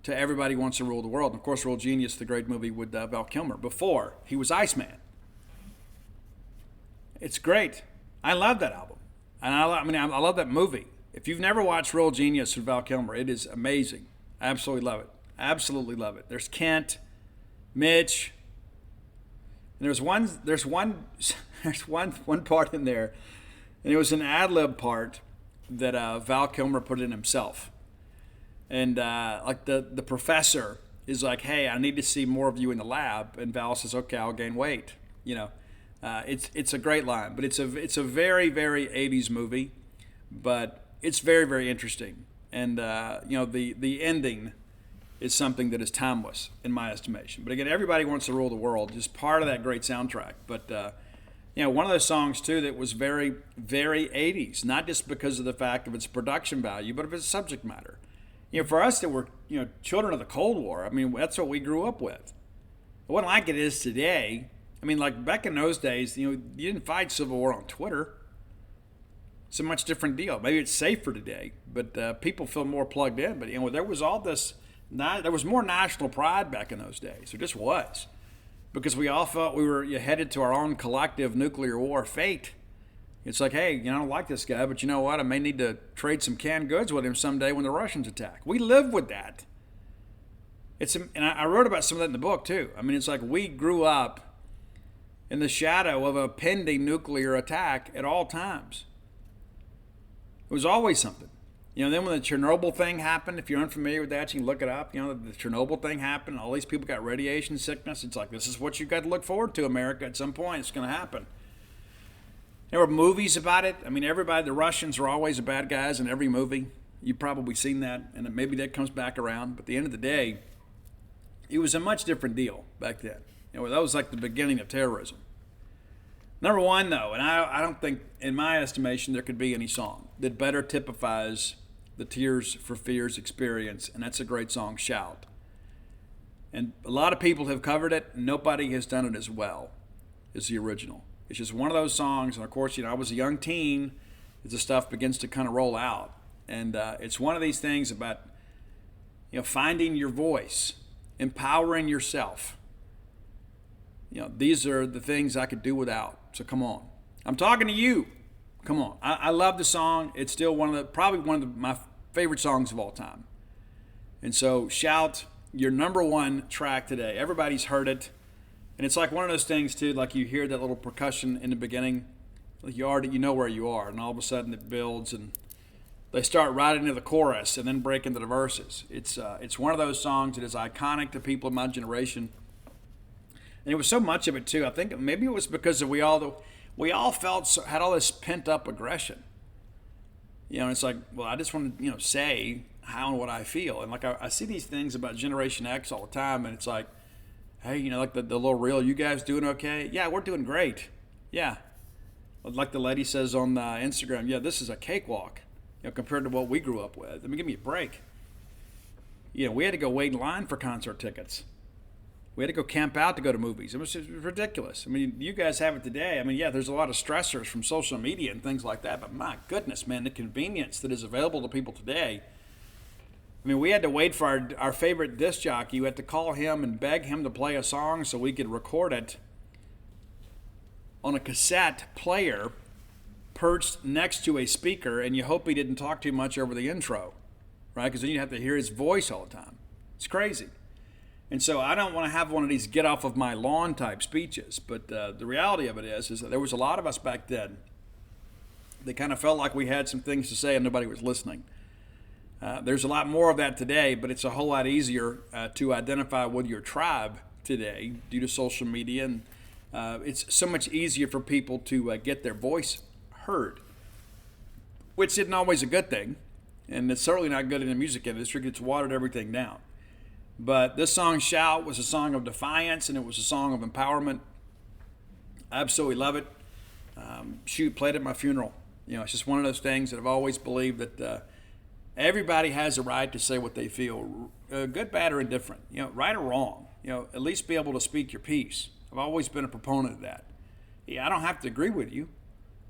to Everybody Wants to Rule the World. And of course, Real Genius, the great movie with Val Kilmer, before he was Iceman. It's great. I love that album. And I love that movie. If you've never watched Real Genius with Val Kilmer, it is amazing. I absolutely love it. Absolutely love it. There's Kent, Mitch, and there's one part in there. And it was an ad-lib part that Val Kilmer put in himself. And like the professor is like, hey, I need to see more of you in the lab. And Val says, okay, I'll gain weight. It's a great line. But it's a very, very 80s movie. But it's very, very interesting. And, the ending is something that is timeless in my estimation. But again, Everybody Wants to Rule the World is part of that great soundtrack. But one of those songs, too, that was very, very 80s, not just because of the fact of its production value, but of its subject matter. For us that were, children of the Cold War, that's what we grew up with. It wasn't like it is today. Like back in those days, you didn't fight Civil War on Twitter. It's a much different deal. Maybe it's safer today, but people feel more plugged in. But, there was all this, there was more national pride back in those days. There just was. Because we all felt we were headed to our own collective nuclear war fate. It's like, hey, I don't like this guy, but you know what? I may need to trade some canned goods with him someday when the Russians attack. We live with that. And I wrote about some of that in the book, too. It's like we grew up in the shadow of a pending nuclear attack at all times. It was always something. Then when the Chernobyl thing happened, if you're unfamiliar with that, you can look it up. The Chernobyl thing happened. All these people got radiation sickness. It's like, this is what you've got to look forward to, America. At some point, it's going to happen. There were movies about it. I mean, everybody, the Russians are always the bad guys in every movie. You've probably seen that, and maybe that comes back around. But at the end of the day, it was a much different deal back then. That was like the beginning of terrorism. Number one, though, and I don't think, in my estimation, there could be any song that better typifies the Tears for Fears experience, and that's a great song, Shout. And a lot of people have covered it, and nobody has done it as well as the original. It's just one of those songs, and of course, I was a young teen as the stuff begins to kind of roll out. And it's one of these things about, finding your voice, empowering yourself. These are the things I could do without. So come on. I'm talking to you. Come on. I love the song. It's still probably one of my favorite songs of all time. And so Shout, your number one track today. Everybody's heard it. And it's like one of those things, too, like you hear that little percussion in the beginning. Like you know where you are. And all of a sudden it builds and they start right into the chorus and then break into the verses. It's one of those songs that is iconic to people of my generation. And it was so much of it, too. I think maybe it was because we all had all this pent-up aggression. And it's like, well, I just want to, say how and what I feel. And, like, I see these things about Generation X all the time, and it's like, hey, like the little reel, you guys doing okay? Yeah, we're doing great. Yeah. Like the lady says on Instagram, yeah, this is a cakewalk, compared to what we grew up with. I mean, give me a break. We had to go wait in line for concert tickets. We had to go camp out to go to movies. It was just ridiculous. I mean, you guys have it today. I mean, yeah, there's a lot of stressors from social media and things like that, but my goodness, man, the convenience that is available to people today. I mean, we had to wait for our favorite disc jockey. You had to call him and beg him to play a song so we could record it on a cassette player perched next to a speaker, and you hope he didn't talk too much over the intro, right? Because then you have to hear his voice all the time. It's crazy. And so I don't want to have one of these get off of my lawn type speeches, but the reality of it is that there was a lot of us back then that kind of felt like we had some things to say and nobody was listening. There's a lot more of that today, but it's a whole lot easier to identify with your tribe today due to social media, and it's so much easier for people to get their voice heard, which isn't always a good thing, and it's certainly not good in the music industry. It's watered everything down. But this song, Shout, was a song of defiance, and it was a song of empowerment. I absolutely love it. Played at my funeral. It's just one of those things that I've always believed that everybody has a right to say what they feel, good, bad, or indifferent. Right or wrong. At least be able to speak your piece. I've always been a proponent of that. Yeah, I don't have to agree with you.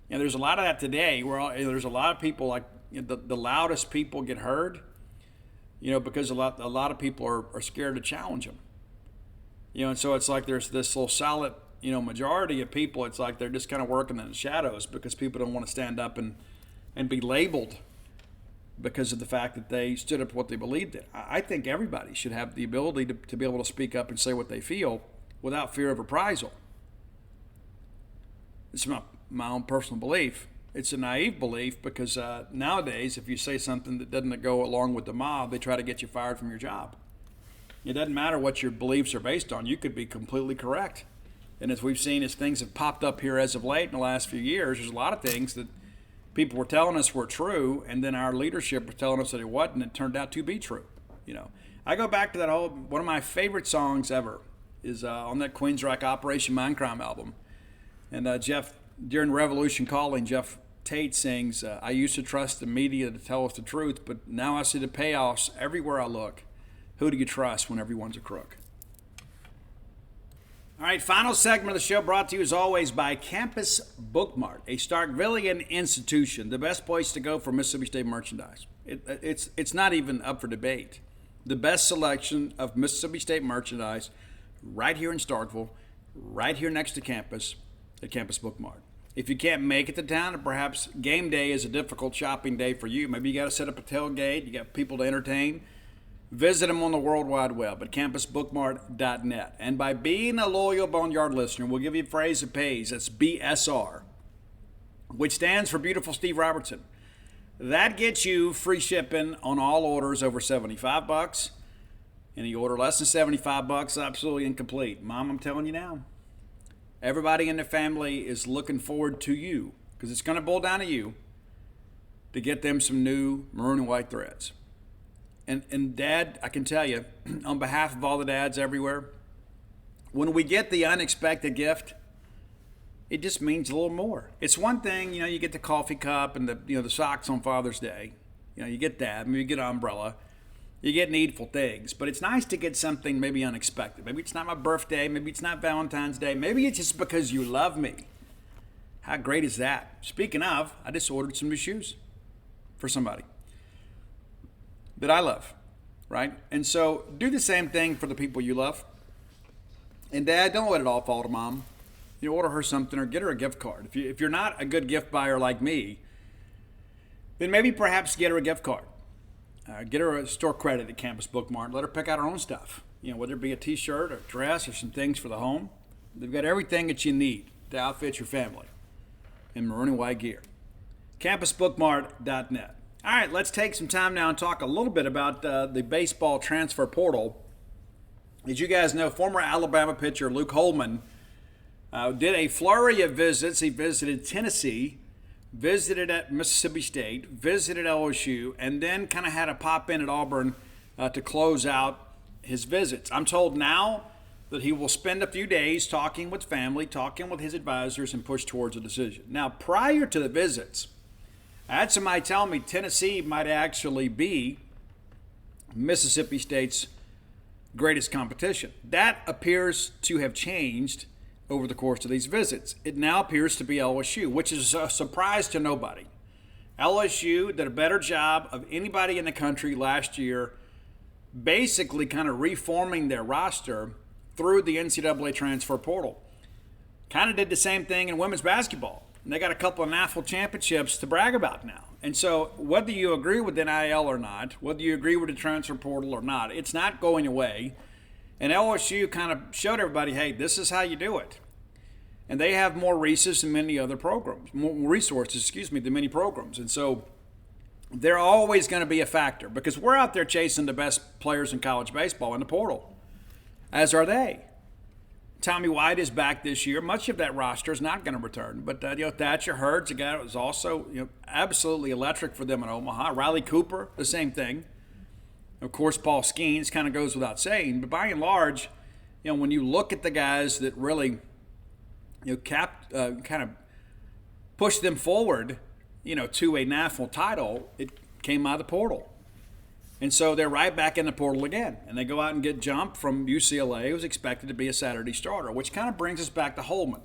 There's a lot of that today where there's a lot of people like the loudest people get heard. Because a lot of people are scared to challenge them. And so it's like there's this little solid, majority of people. It's like they're just kind of working in the shadows because people don't want to stand up and be labeled because of the fact that they stood up for what they believed in. I think everybody should have the ability to be able to speak up and say what they feel without fear of reprisal. It's my own personal belief. It's a naive belief because nowadays, if you say something that doesn't go along with the mob, they try to get you fired from your job. It doesn't matter what your beliefs are based on. You could be completely correct. And as we've seen, as things have popped up here as of late in the last few years, there's a lot of things that people were telling us were true, and then our leadership was telling us that it wasn't, and it turned out to be true. I go back to that one of my favorite songs ever is on that Queensryche Operation Mindcrime album. And Jeff, during Revolution Calling, Jeff Tate sings, I used to trust the media to tell us the truth, but now I see the payoffs everywhere I look. Who do you trust when everyone's a crook? All right, final segment of the show brought to you as always by Campus Bookmart, a Starkvillian institution, the best place to go for Mississippi State merchandise. It's not even up for debate. The best selection of Mississippi State merchandise right here in Starkville, right here next to campus at Campus Bookmart. If you can't make it to town, or perhaps game day is a difficult shopping day for you, maybe you got to set up a tailgate, you got people to entertain, visit them on the World Wide Web at campusbookmart.net. And by being a loyal Boneyard listener, we'll give you a phrase that pays. That's BSR, which stands for Beautiful Steve Robertson. That gets you free shipping on all orders over $75. Any order less than $75, absolutely incomplete. Mom, I'm telling you now. Everybody in the family is looking forward to you, because it's going to boil down to you to get them some new maroon and white threads. And Dad, I can tell you, on behalf of all the dads everywhere, when we get the unexpected gift, it just means a little more. It's one thing, you get the coffee cup and the socks on Father's Day. You get that. Maybe you get an umbrella. You get needful things. But it's nice to get something maybe unexpected. Maybe it's not my birthday. Maybe it's not Valentine's Day. Maybe it's just because you love me. How great is that? Speaking of, I just ordered some new shoes for somebody that I love, right? And so do the same thing for the people you love. And Dad, don't let it all fall to Mom. Order her something or get her a gift card. If you're not a good gift buyer like me, then maybe perhaps get her a gift card. Get her a store credit at Campus Bookmart. Let her pick out her own stuff. Whether it be a t-shirt or a dress or some things for the home. They've got everything that you need to outfit your family in maroon and white gear. CampusBookmart.net. All right, let's take some time now and talk a little bit about the baseball transfer portal. As you guys know, former Alabama pitcher Luke Holman did a flurry of visits. He visited Tennessee, visited at Mississippi State, visited LSU, and then kind of had a pop in at Auburn to close out his visits. I'm told now that he will spend a few days talking with family, talking with his advisors, and push towards a decision. Now, prior to the visits, I had somebody tell me Tennessee might actually be Mississippi State's greatest competition. That appears to have changed over the course of these visits. It now appears to be LSU, which is a surprise to nobody. LSU did a better job of anybody in the country last year, basically kind of reforming their roster through the NCAA transfer portal. Kind of did the same thing in women's basketball. And they got a couple of national championships to brag about now. And so whether you agree with NIL or not, whether you agree with the transfer portal or not, it's not going away. And LSU kind of showed everybody, hey, this is how you do it. And they have more resources than many other programs, than many programs. And so they're always going to be a factor because we're out there chasing the best players in college baseball in the portal, as are they. Tommy White is back this year. Much of that roster is not going to return. But, Thatcher Hurd's a guy that was also, absolutely electric for them in Omaha. Riley Cooper, the same thing. Of course, Paul Skeens kind of goes without saying. But by and large, when you look at the guys that really, kind of pushed them forward, to a national title, it came out of the portal. And so they're right back in the portal again. And they go out and get jumped from UCLA, who was expected to be a Saturday starter, which kind of brings us back to Holman.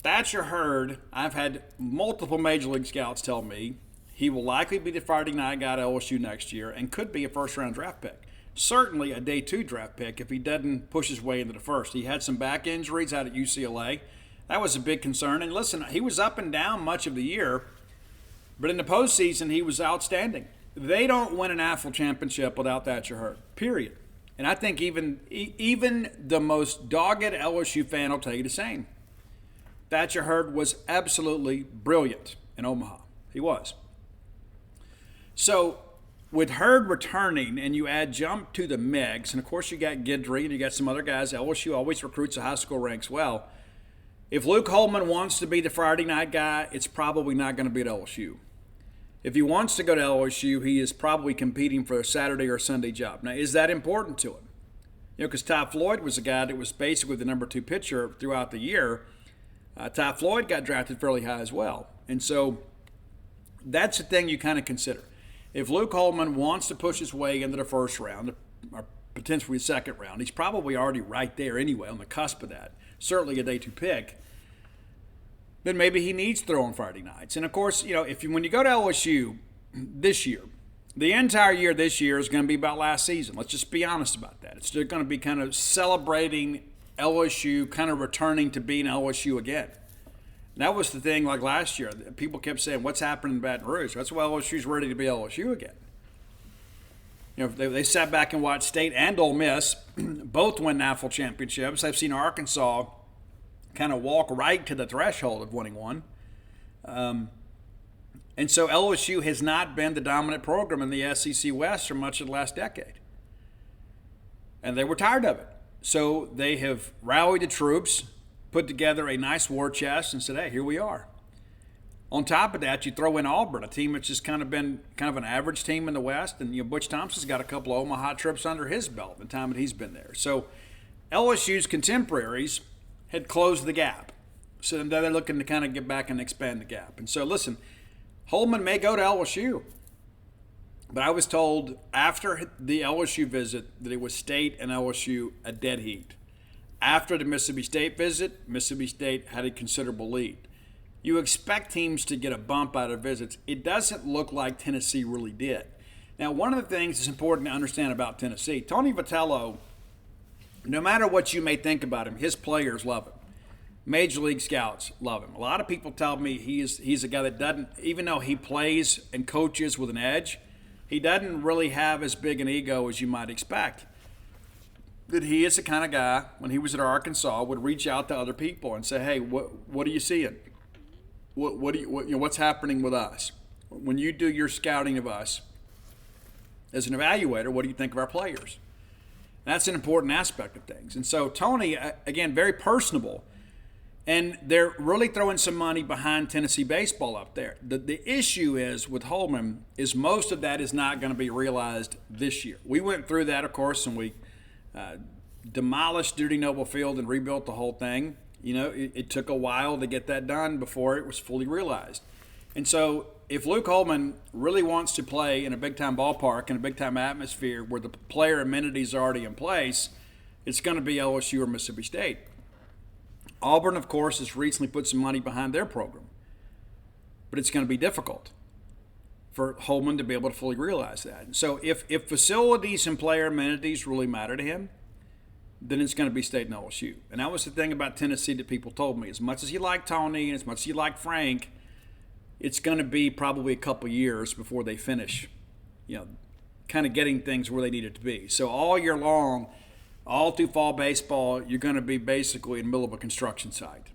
Thatcher Hurd, I've had multiple Major League scouts tell me he will likely be the Friday night guy at LSU next year and could be a first-round draft pick. Certainly a day 2 draft pick if he doesn't push his way into the first. He had some back injuries out at UCLA. That was a big concern. And listen, he was up and down much of the year, but in the postseason he was outstanding. They don't win a national championship without Thatcher Hurd, period. And I think even the most dogged LSU fan will tell you the same. Thatcher Hurd was absolutely brilliant in Omaha. He was. So with Hurd returning and you add Jump to the mix, and of course you got Guidry and you got some other guys, LSU always recruits the high school ranks well. If Luke Holman wants to be the Friday night guy, it's probably not going to be at LSU. If he wants to go to LSU, he is probably competing for a Saturday or Sunday job. Now, is that important to him? Because Ty Floyd was a guy that was basically the number 2 pitcher throughout the year. Ty Floyd got drafted fairly high as well. And so that's the thing you kind of consider. If Luke Holman wants to push his way into the first round, or potentially the second round, he's probably already right there anyway on the cusp of that. Certainly a day 2 pick. Then maybe he needs to throw on Friday nights. And of course, when you go to LSU this year, the entire year this year is going to be about last season. Let's just be honest about that. It's going to be kind of celebrating LSU, kind of returning to being LSU again. And that was the thing like last year. People kept saying, what's happening in Baton Rouge? That's why LSU's ready to be LSU again. They sat back and watched State and Ole Miss both win national championships. I've seen Arkansas kind of walk right to the threshold of winning one. And so LSU has not been the dominant program in the SEC West for much of the last decade. And they were tired of it. So they have rallied the troops, put together a nice war chest, and said, hey, here we are. On top of that, you throw in Auburn, a team that's just kind of been kind of an average team in the West. And Butch Thompson's got a couple of Omaha trips under his belt the time that he's been there. So LSU's contemporaries had closed the gap. So now they're looking to kind of get back and expand the gap. And so, listen, Holman may go to LSU. But I was told after the LSU visit that it was State and LSU a dead heat. After the Mississippi State visit, Mississippi State had a considerable lead. You expect teams to get a bump out of visits. It doesn't look like Tennessee really did. Now, one of the things that's important to understand about Tennessee, Tony Vitello, no matter what you may think about him, his players love him. Major League scouts love him. A lot of people tell me he's a guy that doesn't, even though he plays and coaches with an edge, he doesn't really have as big an ego as you might expect. That he is the kind of guy, when he was at Arkansas, would reach out to other people and say, hey, what are you seeing? What's happening with us? When you do your scouting of us as an evaluator, what do you think of our players? That's an important aspect of things. And so Tony, again, very personable. And they're really throwing some money behind Tennessee baseball up there. The issue is with Holman is most of that is not going to be realized this year. We went through that, of course, and we demolished Duty Noble Field and rebuilt the whole thing. It took a while to get that done before it was fully realized. And so if Luke Holman really wants to play in a big-time ballpark, in a big-time atmosphere where the player amenities are already in place, it's going to be LSU or Mississippi State. Auburn, of course, has recently put some money behind their program. But it's going to be difficult for Holman to be able to fully realize that. And so if facilities and player amenities really matter to him, then it's going to be State and LSU. And that was the thing about Tennessee that people told me. As much as you like Tony and as much as you like Frank, it's going to be probably a couple years before they finish, kind of getting things where they need it to be. So all year long, all through fall baseball, you're going to be basically in the middle of a construction site.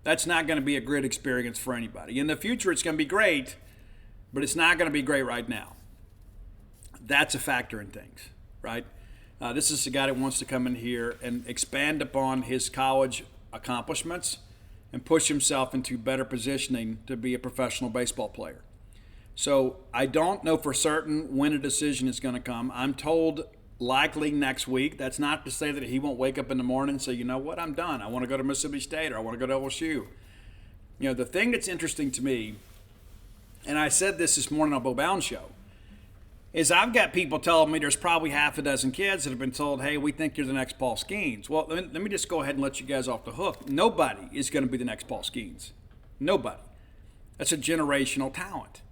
That's not going to be a great experience for anybody. In the future, it's going to be great, but it's not going to be great right now. That's a factor in things, right? This is a guy that wants to come in here and expand upon his college accomplishments and push himself into better positioning to be a professional baseball player. So I don't know for certain when a decision is going to come. I'm told likely next week. That's not to say that he won't wake up in the morning and say, you know what, I'm done. I want to go to Mississippi State or I want to go to LSU. The thing that's interesting to me, and I said this morning on Bo Bound Show, is I've got people telling me there's probably half a dozen kids that have been told, hey, we think you're the next Paul Skeens. Well, let me just go ahead and let you guys off the hook. Nobody is going to be the next Paul Skeens. Nobody. That's a generational talent.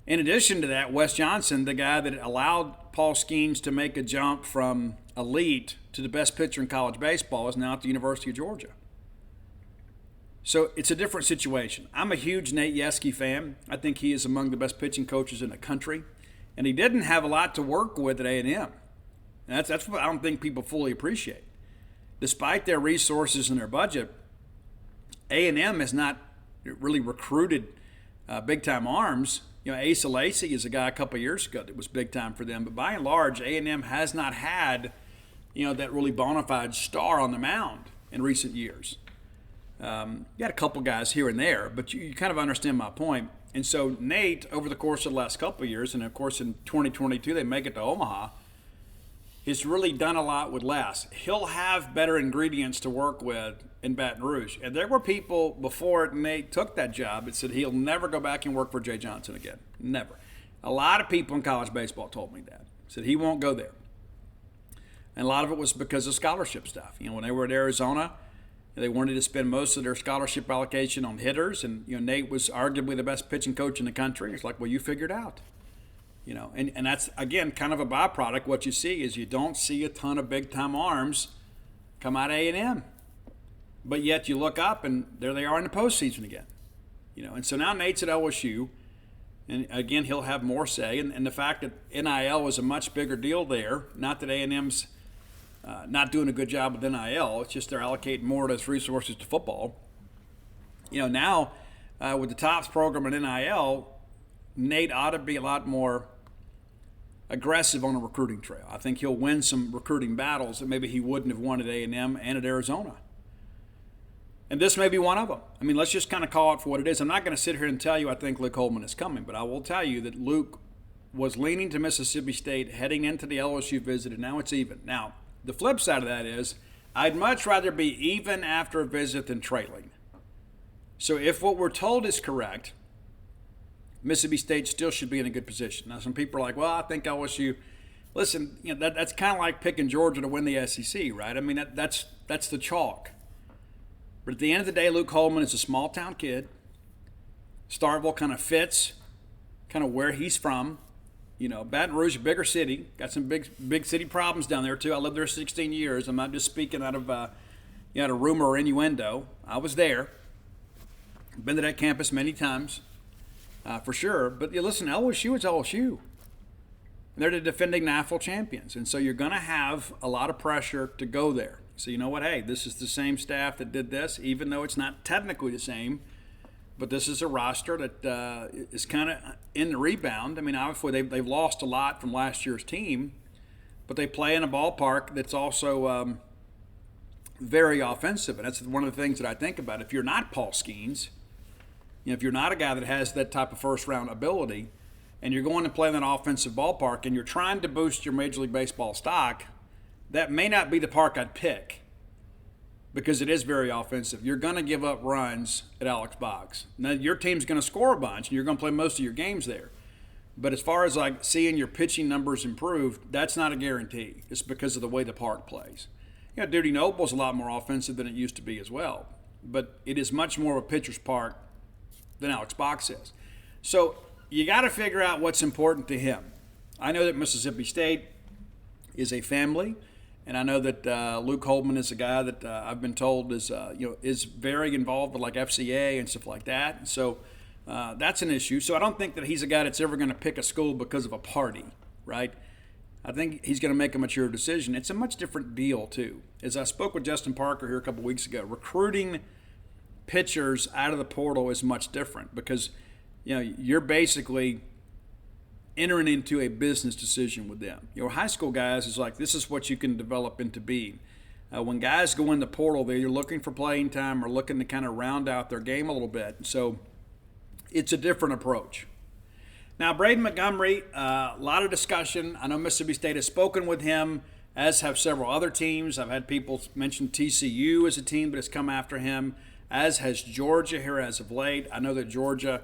In addition to that, Wes Johnson, the guy that allowed Paul Skeens to make a jump from elite to the best pitcher in college baseball, is now at the University of Georgia. So it's a different situation. I'm a huge Nate Yeskie fan. I think he is among the best pitching coaches in the country. And he didn't have a lot to work with at A&M. And that's what I don't think people fully appreciate. Despite their resources and their budget, A&M has not really recruited big-time arms. Asa Lacy is a guy a couple of years ago that was big time for them. But by and large, A&M has not had, that really bona fide star on the mound in recent years. You got a couple guys here and there, but you kind of understand my point. And so Nate, over the course of the last couple of years, and of course in 2022 they make it to Omaha, has really done a lot with less. He'll have better ingredients to work with in Baton Rouge. And there were people before Nate took that job that said he'll never go back and work for Jay Johnson again. Never. A lot of people in college baseball told me that. Said he won't go there. And a lot of it was because of scholarship stuff. When they were at Arizona, they wanted to spend most of their scholarship allocation on hitters. And, Nate was arguably the best pitching coach in the country. It's like, well, you figured it out. And that's, again, kind of a byproduct. What you see is you don't see a ton of big-time arms come out of A&M. But yet you look up, and there they are in the postseason again. And so now Nate's at LSU, and, again, he'll have more say. And the fact that NIL is a much bigger deal there, not that A&M's not doing a good job with NIL, it's just they're allocating more of those resources to football. Now with the TOPS program and NIL, Nate ought to be a lot more aggressive on a recruiting trail. I think he'll win some recruiting battles that maybe he wouldn't have won at A&M and at Arizona. And this may be one of them. I mean, let's just kind of call it for what it is. I'm not going to sit here and tell you I think Luke Holman is coming, but I will tell you that Luke was leaning to Mississippi State heading into the LSU visit, and now it's even. Now, the flip side of that is I'd much rather be even after a visit than trailing. So if what we're told is correct, Mississippi State still should be in a good position. Now, some people are like, well, I think LSU. Listen, that's kind of like picking Georgia to win the SEC, right? I mean, that's the chalk. But at the end of the day, Luke Holman is a small-town kid. Starkville kind of fits kind of where he's from. Baton Rouge, a bigger city. Got some big city problems down there, too. I lived there 16 years. I'm not just speaking out of a rumor or innuendo. I was there. Been to that campus many times, for sure. But listen, LSU is LSU. They're the defending NAFL champions. And so you're going to have a lot of pressure to go there. So you know what? Hey, this is the same staff that did this, even though it's not technically the same. But this is a roster that is kind of in the rebound. I mean, obviously they've lost a lot from last year's team, but they play in a ballpark that's also very offensive. And that's one of the things that I think about. If you're not Paul Skeens, if you're not a guy that has that type of first-round ability, and you're going to play in an offensive ballpark and you're trying to boost your Major League Baseball stock, that may not be the park I'd pick because it is very offensive. You're going to give up runs at Alex Box. Now, your team's going to score a bunch, and you're going to play most of your games there. But as far as like seeing your pitching numbers improve, that's not a guarantee. It's because of the way the park plays. Duty Noble's a lot more offensive than it used to be as well. But it is much more of a pitcher's park than Alex Box is. So you got to figure out what's important to him. I know that Mississippi State is a family. And I know that Luke Holman is a guy that I've been told is very involved with like FCA and stuff like that. So that's an issue. So I don't think that he's a guy that's ever going to pick a school because of a party, right? I think he's going to make a mature decision. It's a much different deal too. As I spoke with Justin Parker here a couple weeks ago, recruiting pitchers out of the portal is much different because you're basically entering into a business decision with them. High school guys is like, this is what you can develop into being. When guys go in the portal, they're looking for playing time or looking to kind of round out their game a little bit. So it's a different approach. Now, Braden Montgomery, a lot of discussion. I know Mississippi State has spoken with him, as have several other teams. I've had people mention TCU as a team that has come after him, as has Georgia here as of late. I know that Georgia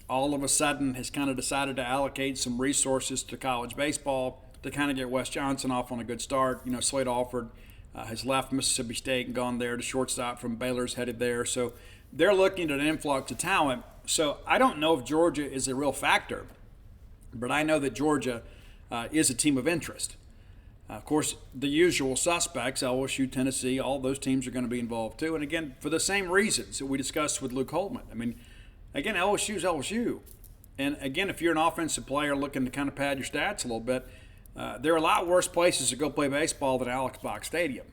all of a sudden has kind of decided to allocate some resources to college baseball to kind of get Wes Johnson off on a good start. Slade Alford has left Mississippi State and gone there to shortstop from Baylor's headed there. So they're looking at an influx of talent. So I don't know if Georgia is a real factor, but I know that Georgia is a team of interest. Of course, the usual suspects, LSU, Tennessee, all those teams are going to be involved too. And again, for the same reasons that we discussed with Luke Holman. I mean, again, LSU is LSU. And again, if you're an offensive player looking to kind of pad your stats a little bit, there are a lot worse places to go play baseball than Alex Box Stadium.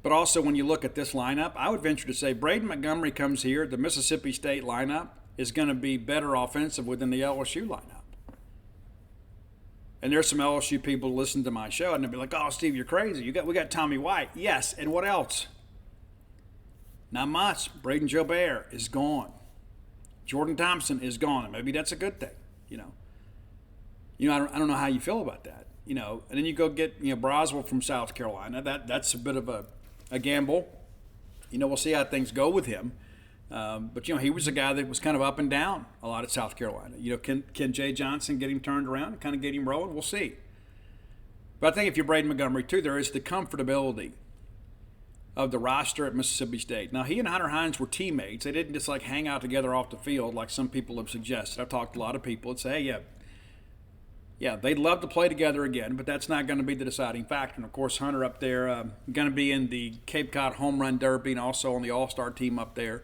But also, when you look at this lineup, I would venture to say Braden Montgomery comes here. The Mississippi State lineup is going to be better offensively than the LSU lineup. And there's some LSU people who listen to my show, and they'll be like, oh, Steve, you're crazy. We got Tommy White. Yes, and what else? Not much. Braden Jobert is gone. Jordan Thompson is gone. And maybe that's a good thing, I don't know how you feel about that, And then you go get, Broswell from South Carolina. That's a bit of a gamble. We'll see how things go with him. But he was a guy that was kind of up and down a lot at South Carolina. Can Jay Johnson get him turned around and kind of get him rolling? We'll see. But I think if you're Braden Montgomery, too, there is the comfortability of the roster at Mississippi State. Now, he and Hunter Hines were teammates. They didn't just hang out together off the field like some people have suggested. I've talked to a lot of people that say, hey, yeah, they'd love to play together again, but that's not going to be the deciding factor. And, of course, Hunter up there going to be in the Cape Cod Home Run Derby and also on the All-Star team up there.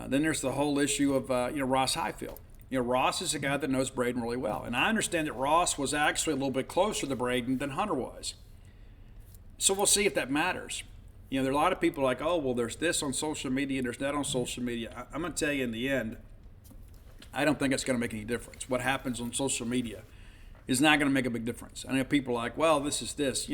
Then there's the whole issue of, Ross Highfield. Ross is a guy that knows Braden really well. And I understand that Ross was actually a little bit closer to Braden than Hunter was. So we'll see if that matters. There are a lot of people like, oh, well, there's this on social media and there's that on social media. I'm going to tell you in the end, I don't think it's going to make any difference. What happens on social media is not going to make a big difference. I know people are like, well, this is this,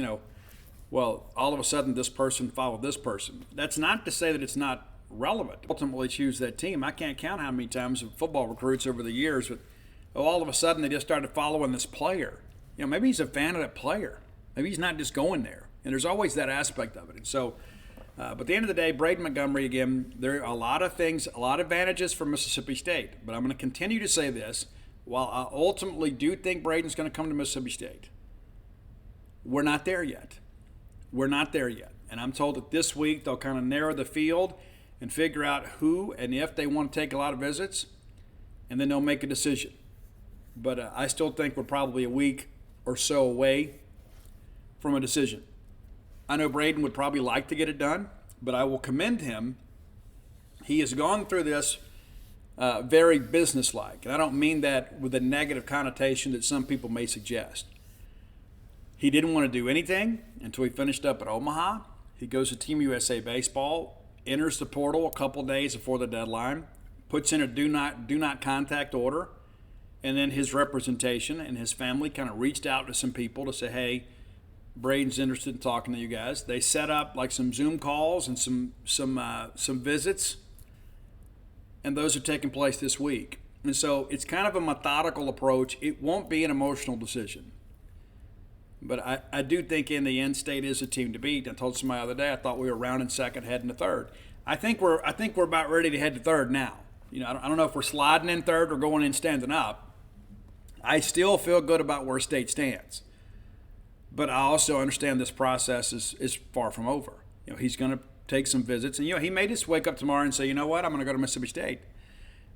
well, all of a sudden this person followed this person. That's not to say that it's not relevant. Ultimately choose that team. I can't count how many times football recruits over the years, but all of a sudden they just started following this player. Maybe he's a fan of that player. Maybe he's not just going there. And there's always that aspect of it. And so, but at the end of the day, Braden Montgomery, again, there are a lot of things, a lot of advantages for Mississippi State. But I'm going to continue to say this. While I ultimately do think Braden's going to come to Mississippi State, we're not there yet. We're not there yet. And I'm told that this week they'll kind of narrow the field and figure out who and if they want to take a lot of visits, and then they'll make a decision. But I still think we're probably a week or so away from a decision. I know Braden would probably like to get it done, but I will commend him. He has gone through this very businesslike, and I don't mean that with a negative connotation that some people may suggest. He didn't want to do anything until he finished up at Omaha. He goes to Team USA Baseball, enters the portal a couple days before the deadline, puts in a do not contact order, and then his representation and his family kind of reached out to some people to say, hey, Braden's interested in talking to you guys. They set up like some Zoom calls and some visits, and those are taking place this week. And so it's kind of a methodical approach. It won't be an emotional decision. But I do think in the end, State is a team to beat. I told somebody the other day I thought we were rounding second, heading to third. I think we're about ready to head to third now. I don't know if we're sliding in third or going in standing up. I still feel good about where State stands. But I also understand this process is far from over. He's going to take some visits. And, he may just wake up tomorrow and say, you know what, I'm going to go to Mississippi State.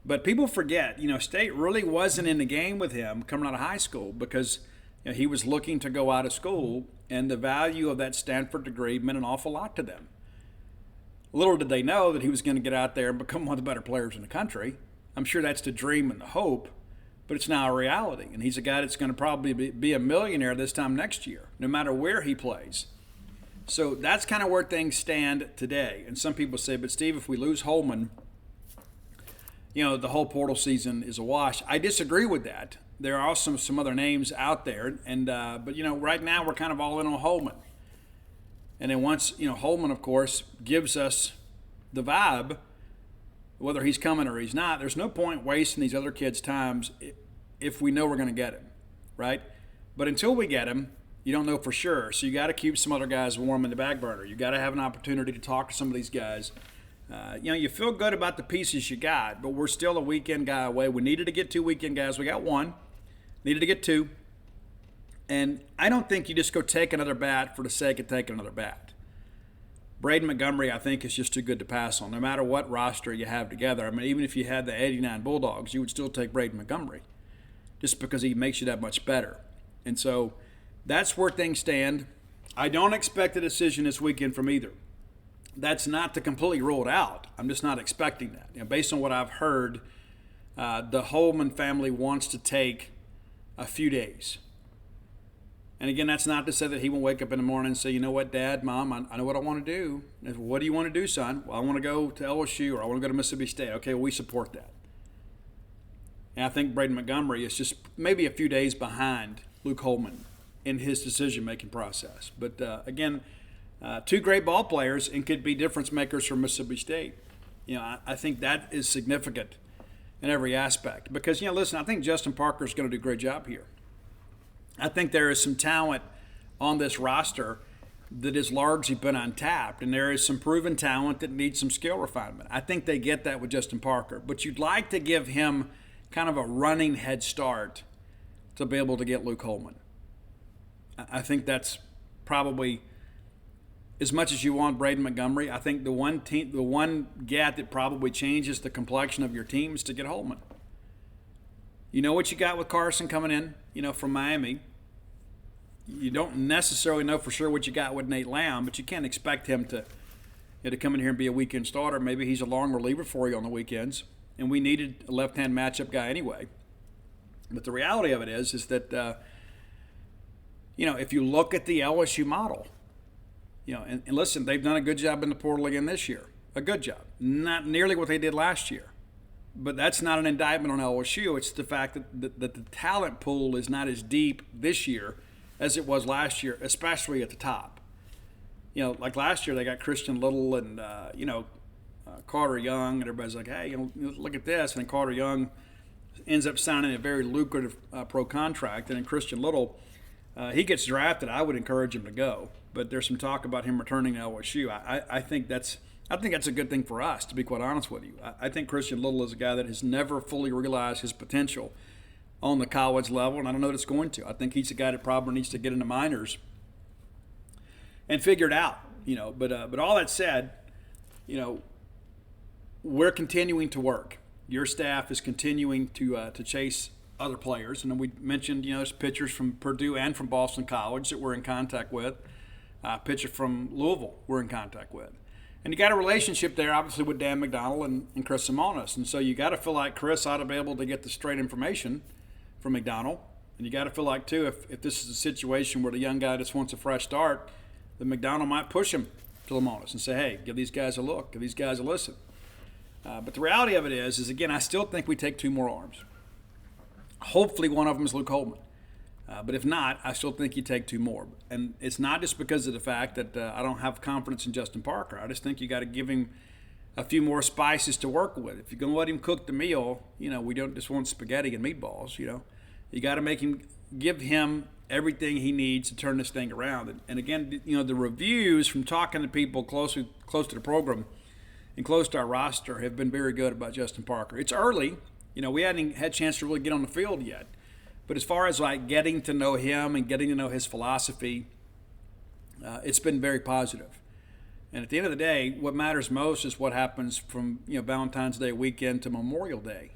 But people forget, State really wasn't in the game with him coming out of high school because he was looking to go out of school, and the value of that Stanford degree meant an awful lot to them. Little did they know that he was going to get out there and become one of the better players in the country. I'm sure that's the dream and the hope, but it's now a reality. And he's a guy that's going to probably be a millionaire this time next year, no matter where he plays. So that's kind of where things stand today. And some people say, but Steve, if we lose Holman, the whole portal season is a wash. I disagree with that. There are also some other names out there, but right now we're kind of all in on Holman. And then once Holman, of course, gives us the vibe, whether he's coming or he's not, there's no point wasting these other kids' times if we know we're going to get him, right? But until we get him, you don't know for sure. So you got to keep some other guys warm in the back burner. You got to have an opportunity to talk to some of these guys. You feel good about the pieces you got, but we're still a weekend guy away. We needed to get 2 weekend guys. We got 1. Needed to get 2. And I don't think you just go take another bat for the sake of taking another bat. Braden Montgomery, I think, is just too good to pass on. No matter what roster you have together, even if you had the 89 Bulldogs, you would still take Braden Montgomery just because he makes you that much better. And so that's where things stand. I don't expect a decision this weekend from either. That's not to completely rule it out. I'm just not expecting that. Based on what I've heard, the Holman family wants to take a few days. And again, that's not to say that he won't wake up in the morning and say, you know what, Dad, Mom, I know what I want to do. And what do you want to do, son? Well, I want to go to LSU or I want to go to Mississippi State. Okay, well, we support that. And I think Braden Montgomery is just maybe a few days behind Luke Holman in his decision-making process. But again, 2 great ball players and could be difference makers for Mississippi State. I think that is significant in every aspect. Because, listen, I think Justin Parker is going to do a great job here. I think there is some talent on this roster that has largely been untapped, and there is some proven talent that needs some skill refinement. I think they get that with Justin Parker, but you'd like to give him kind of a running head start to be able to get Luke Holman. I think that's probably as much as you want Braden Montgomery. I think the one gap that probably changes the complexion of your team is to get Holman. You know what you got with Carson coming in, from Miami. You don't necessarily know for sure what you got with Nate Lamb, but you can't expect him to come in here and be a weekend starter. Maybe he's a long reliever for you on the weekends, and we needed a left-hand matchup guy anyway. But the reality of it is that, if you look at the LSU model, And listen, they've done a good job in the portal again this year. A good job. Not nearly what they did last year. But that's not an indictment on LSU. It's the fact that the talent pool is not as deep this year as it was last year, especially at the top. Like last year they got Christian Little and, Carter Young, and everybody's like, hey, look at this. And then Carter Young ends up signing a very lucrative pro contract. And then Christian Little, he gets drafted. I would encourage him to go. But there's some talk about him returning to LSU. I think that's a good thing for us, to be quite honest with you. I think Christian Little is a guy that has never fully realized his potential on the college level, and I don't know that it's going to. I think he's a guy that probably needs to get into minors and figure it out. But all that said, we're continuing to work. Your staff is continuing to chase other players, and then we mentioned there's pitchers from Purdue and from Boston College that we're in contact with. Pitcher from Louisville we're in contact with. And you got a relationship there, obviously, with Dan McDonnell and Chris Simonis. And so you got to feel like Chris ought to be able to get the straight information from McDonnell. And you got to feel like, too, if this is a situation where the young guy just wants a fresh start, then McDonnell might push him to Simonis and say, hey, give these guys a look, give these guys a listen. But the reality of it is, again, I still think we take 2 more arms. Hopefully one of them is Luke Holman. But if not, I still think you take 2 more. And it's not just because of the fact that I don't have confidence in Justin Parker. I just think you got to give him a few more spices to work with. If you're going to let him cook the meal, we don't just want spaghetti and meatballs, You got to give him everything he needs to turn this thing around. And again, the reviews from talking to people close to the program and close to our roster have been very good about Justin Parker. It's early. We hadn't had a chance to really get on the field yet. But as far as like getting to know him and getting to know his philosophy, it's been very positive. And at the end of the day, what matters most is what happens from Valentine's Day weekend to Memorial Day.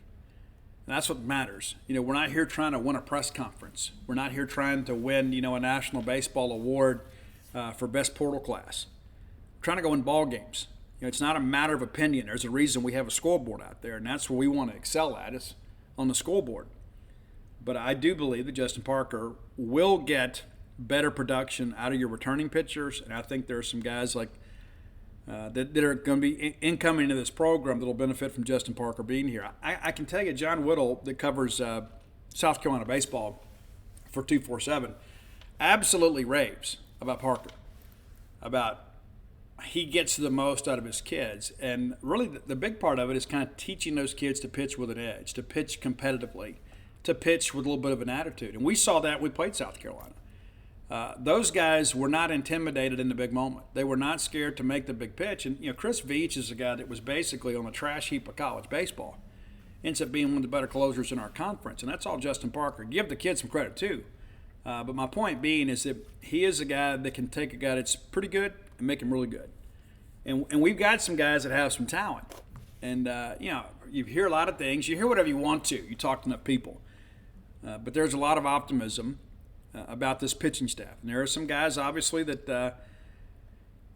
And that's what matters. We're not here trying to win a press conference. We're not here trying to win a National Baseball Award for best portal class. We're trying to go win ball games. It's not a matter of opinion. There's a reason we have a scoreboard out there, and that's where we want to excel at, is on the scoreboard. But I do believe that Justin Parker will get better production out of your returning pitchers, and I think there are some guys like that are going to be incoming into this program that will benefit from Justin Parker being here. I can tell you, John Whittle, that covers South Carolina baseball for 247, absolutely raves about Parker, about he gets the most out of his kids. And really the big part of it is kind of teaching those kids to pitch with an edge, to pitch competitively, to pitch with a little bit of an attitude. And we saw that when we played South Carolina. Those guys were not intimidated in the big moment. They were not scared to make the big pitch. And, Chris Veach is a guy that was basically on the trash heap of college baseball. Ends up being one of the better closers in our conference. And that's all Justin Parker. Give the kid some credit, too. But my point being is that he is a guy that can take a guy that's pretty good and make him really good. And we've got some guys that have some talent. And, you hear a lot of things. You hear whatever you want to. You talk to enough people. But there's a lot of optimism about this pitching staff. And there are some guys, obviously, that, that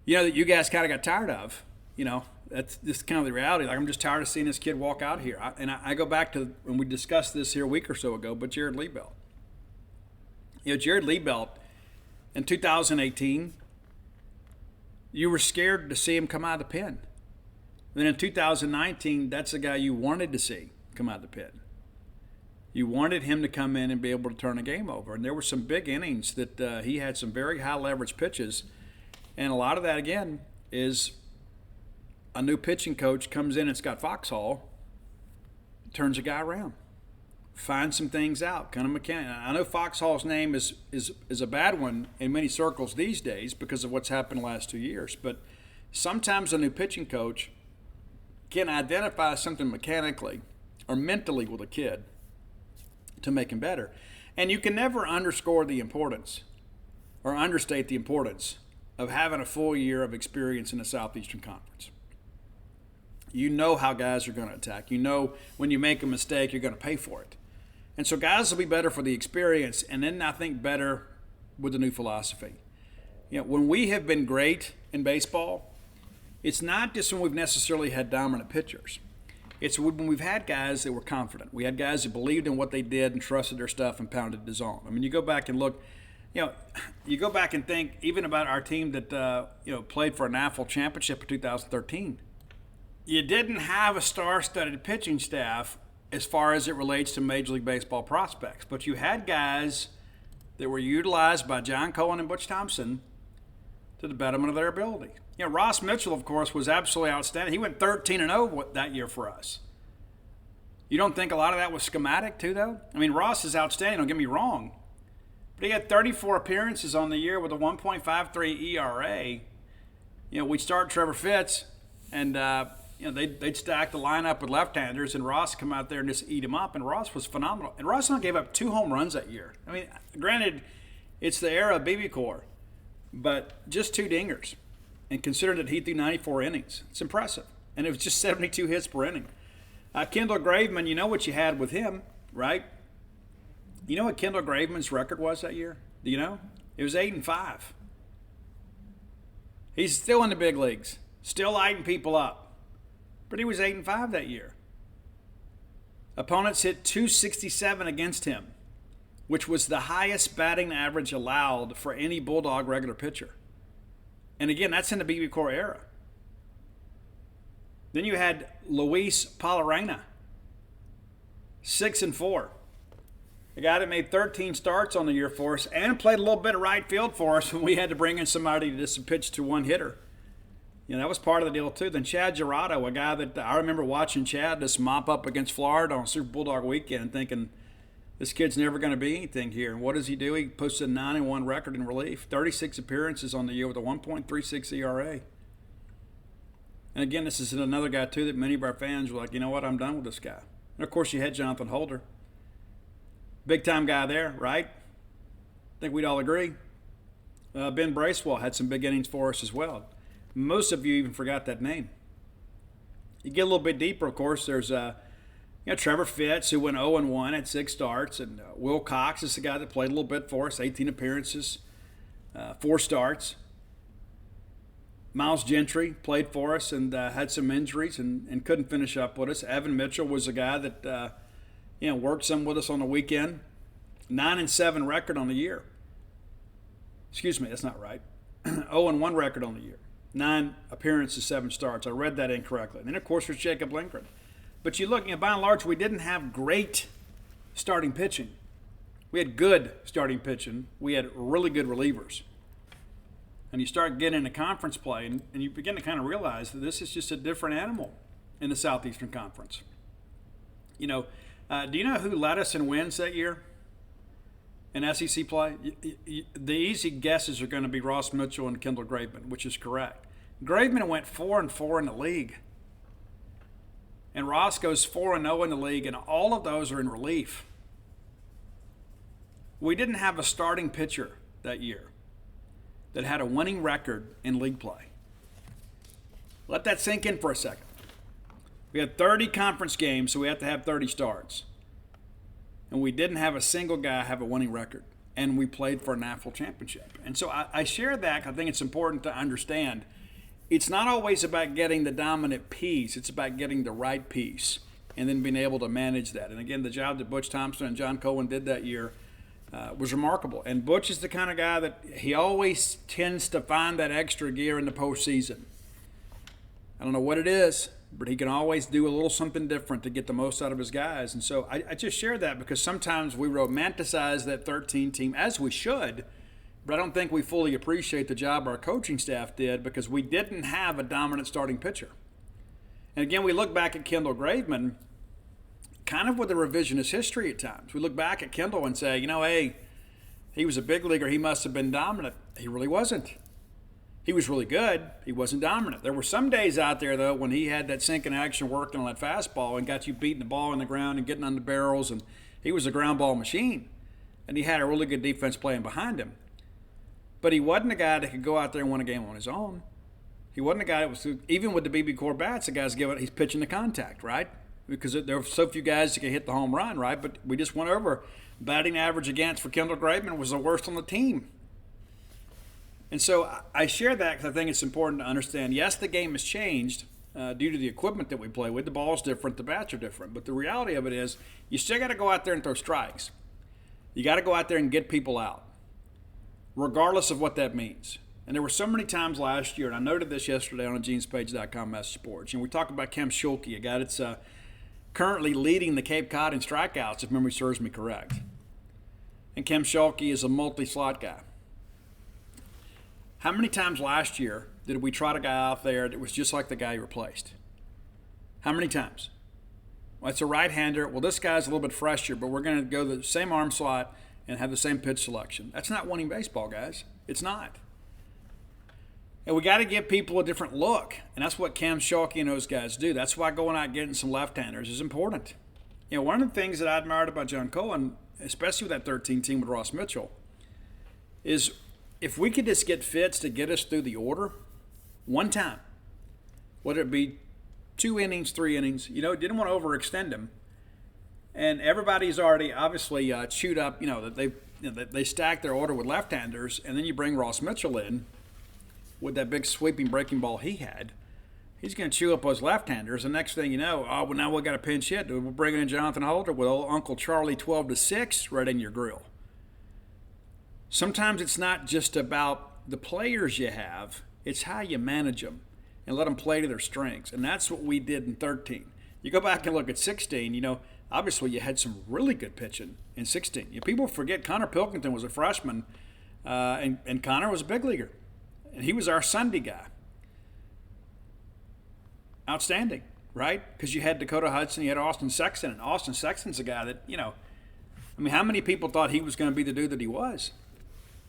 you guys kind of got tired of. That's just kind of the reality. Like, I'm just tired of seeing this kid walk out here. I go back to when we discussed this here a week or so ago, but Jared Liebelt. Jared Liebelt, in 2018, you were scared to see him come out of the pen. Then in 2019, that's the guy you wanted to see come out of the pen. You wanted him to come in and be able to turn a game over. And there were some big innings that he had some very high leverage pitches. And a lot of that, again, is a new pitching coach comes in and Scott Foxhall turns a guy around, finds some things out, kind of mechanic. I know Foxhall's name is a bad one in many circles these days because of what's happened the last 2 years. But sometimes a new pitching coach can identify something mechanically or mentally with a kid to make him better. And you can never underscore the importance or understate the importance of having a full year of experience in the Southeastern Conference. You know how guys are going to attack. You know when you make a mistake, you're going to pay for it. And so guys will be better for the experience, and then I think better with the new philosophy. When we have been great in baseball, it's not just when we've necessarily had dominant pitchers. It's when we've had guys that were confident. We had guys that believed in what they did and trusted their stuff and pounded the zone. I mean, you go back and look, You know, you go back and think even about our team that played for a national championship in 2013. You didn't have a star-studded pitching staff as far as it relates to Major League Baseball prospects, but you had guys that were utilized by John Cohen and Butch Thompson to the betterment of their ability. You know, Ross Mitchell, of course, was absolutely outstanding. He went 13-0 that year for us. You don't think a lot of that was schematic too, though? I mean, Ross is outstanding, don't get me wrong. But he had 34 appearances on the year with a 1.53 ERA. You know, we'd start Trevor Fitz, and they'd stack the lineup with left-handers, and Ross come out there and just eat him up. And Ross was phenomenal. And Ross only gave up 2 home runs that year. I mean, granted, it's the era of BB Core, but just 2 dingers. And considering that he threw 94 innings, it's impressive. And it was just 72 hits per inning. Kendall Graveman, you know what you had with him, right? You know what Kendall Graveman's record was that year? Do you know? It was 8-5. He's still in the big leagues, still lighting people up. But he was 8-5 that year. Opponents hit .267 against him, which was the highest batting average allowed for any Bulldog regular pitcher. And again, that's in the BB Core era. Then you had Luis Palarena, 6-4. A guy that made 13 starts on the year for us and played a little bit of right field for us when we had to bring in somebody to just pitch to one hitter. You know, that was part of the deal too. Then Chad Gerardo, a guy that I remember watching Chad just mop up against Florida on Super Bulldog weekend and thinking, this kid's never going to be anything here. And what does he do? He posted a 9-1 record in relief, 36 appearances on the year with a 1.36 ERA. And again, this is another guy too that many of our fans were like, you know what, I'm done with this guy. And of course, you had Jonathan Holder. Big time guy there, right? I think we'd all agree. Ben Bracewell had some big innings for us as well. Most of you even forgot that name. You get a little bit deeper, of course, there's Trevor Fitz, who went 0-1 at 6 starts, and Will Cox is the guy that played a little bit for us, 18 appearances, 4 starts. Miles Gentry played for us and had some injuries and couldn't finish up with us. Evan Mitchell was a guy that worked some with us on the weekend. 9-7 record on the year. Excuse me, that's not right. 0-1 record on the year. 9 appearances, 7 starts. I read that incorrectly. And then, of course, there's Jacob Lindgren. But you look, by and large, we didn't have great starting pitching. We had good starting pitching. We had really good relievers. And you start getting into conference play, and you begin to kind of realize that this is just a different animal in the Southeastern Conference. Do you know who led us in wins that year in SEC play? The easy guesses are going to be Ross Mitchell and Kendall Graveman, which is correct. Graveman went 4-4 in the league. And Ross goes 4-0 in the league, and all of those are in relief. We didn't have a starting pitcher that year that had a winning record in league play. Let that sink in for a second. We had 30 conference games, so we had to have 30 starts. And we didn't have a single guy have a winning record. And we played for a national championship. And so I share that. I think it's important to understand it's not always about getting the dominant piece. It's about getting the right piece and then being able to manage that. And again, the job that Butch Thompson and John Cohen did that year was remarkable. And Butch is the kind of guy that he always tends to find that extra gear in the postseason. I don't know what it is, but he can always do a little something different to get the most out of his guys. And so I just share that because sometimes we romanticize that 13 team, as we should, but I don't think we fully appreciate the job our coaching staff did because we didn't have a dominant starting pitcher. And again, we look back at Kendall Graveman kind of with a revisionist history at times. We look back at Kendall and say, hey, he was a big leaguer. He must have been dominant. He really wasn't. He was really good. He wasn't dominant. There were some days out there, though, when he had that sinking action working on that fastball and got you beating the ball in the ground and getting on the barrels, and he was a ground ball machine. And he had a really good defense playing behind him. But he wasn't a guy that could go out there and win a game on his own. He wasn't a guy that was, even with the BB Core bats, the guys he's pitching the contact, right? Because there were so few guys that could hit the home run, right? But we just went over batting average against for Kendall Graveman was the worst on the team. And so I share that because I think it's important to understand, yes, the game has changed due to the equipment that we play with. The ball's different, the bats are different. But the reality of it is you still got to go out there and throw strikes. You got to go out there and get people out. regardless of what that means. And there were so many times last year, and I noted this yesterday on a genespage.com message boards, and we talked about Cam Schulke, a guy that's currently leading the Cape Cod in strikeouts, if memory serves me correct. And Cam Schulke is a multi-slot guy. How many times last year did we trot a guy out there that was just like the guy he replaced? How many times? Well, it's a right-hander. Well, this guy's a little bit fresher, but we're going to go the same arm slot and have the same pitch selection. That's not winning baseball, guys. It's not. And we got to give people a different look, and that's what Cam Schulke and those guys do. That's why going out and getting some left-handers is important. You know, one of the things that I admired about John Cohen, especially with that 13 team with Ross Mitchell, is if we could just get Fitz to get us through the order one time, whether it be 2 innings, 3 innings, didn't want to overextend him. And everybody's already obviously chewed up, that they stack their order with left-handers, and then you bring Ross Mitchell in with that big sweeping breaking ball he had. He's going to chew up those left-handers, and next thing you know, well, now we got a pinch hit. We're bringing in Jonathan Holder with old Uncle Charlie 12-6 right in your grill. Sometimes it's not just about the players you have, it's how you manage them and let them play to their strengths. And that's what we did in 13. You go back and look at 16, obviously you had some really good pitching in 16. People forget Connor Pilkington was a freshman, and Connor was a big leaguer. And he was our Sunday guy. Outstanding, right? Because you had Dakota Hudson, you had Austin Sexton, and Austin Sexton's a guy that, how many people thought he was going to be the dude that he was?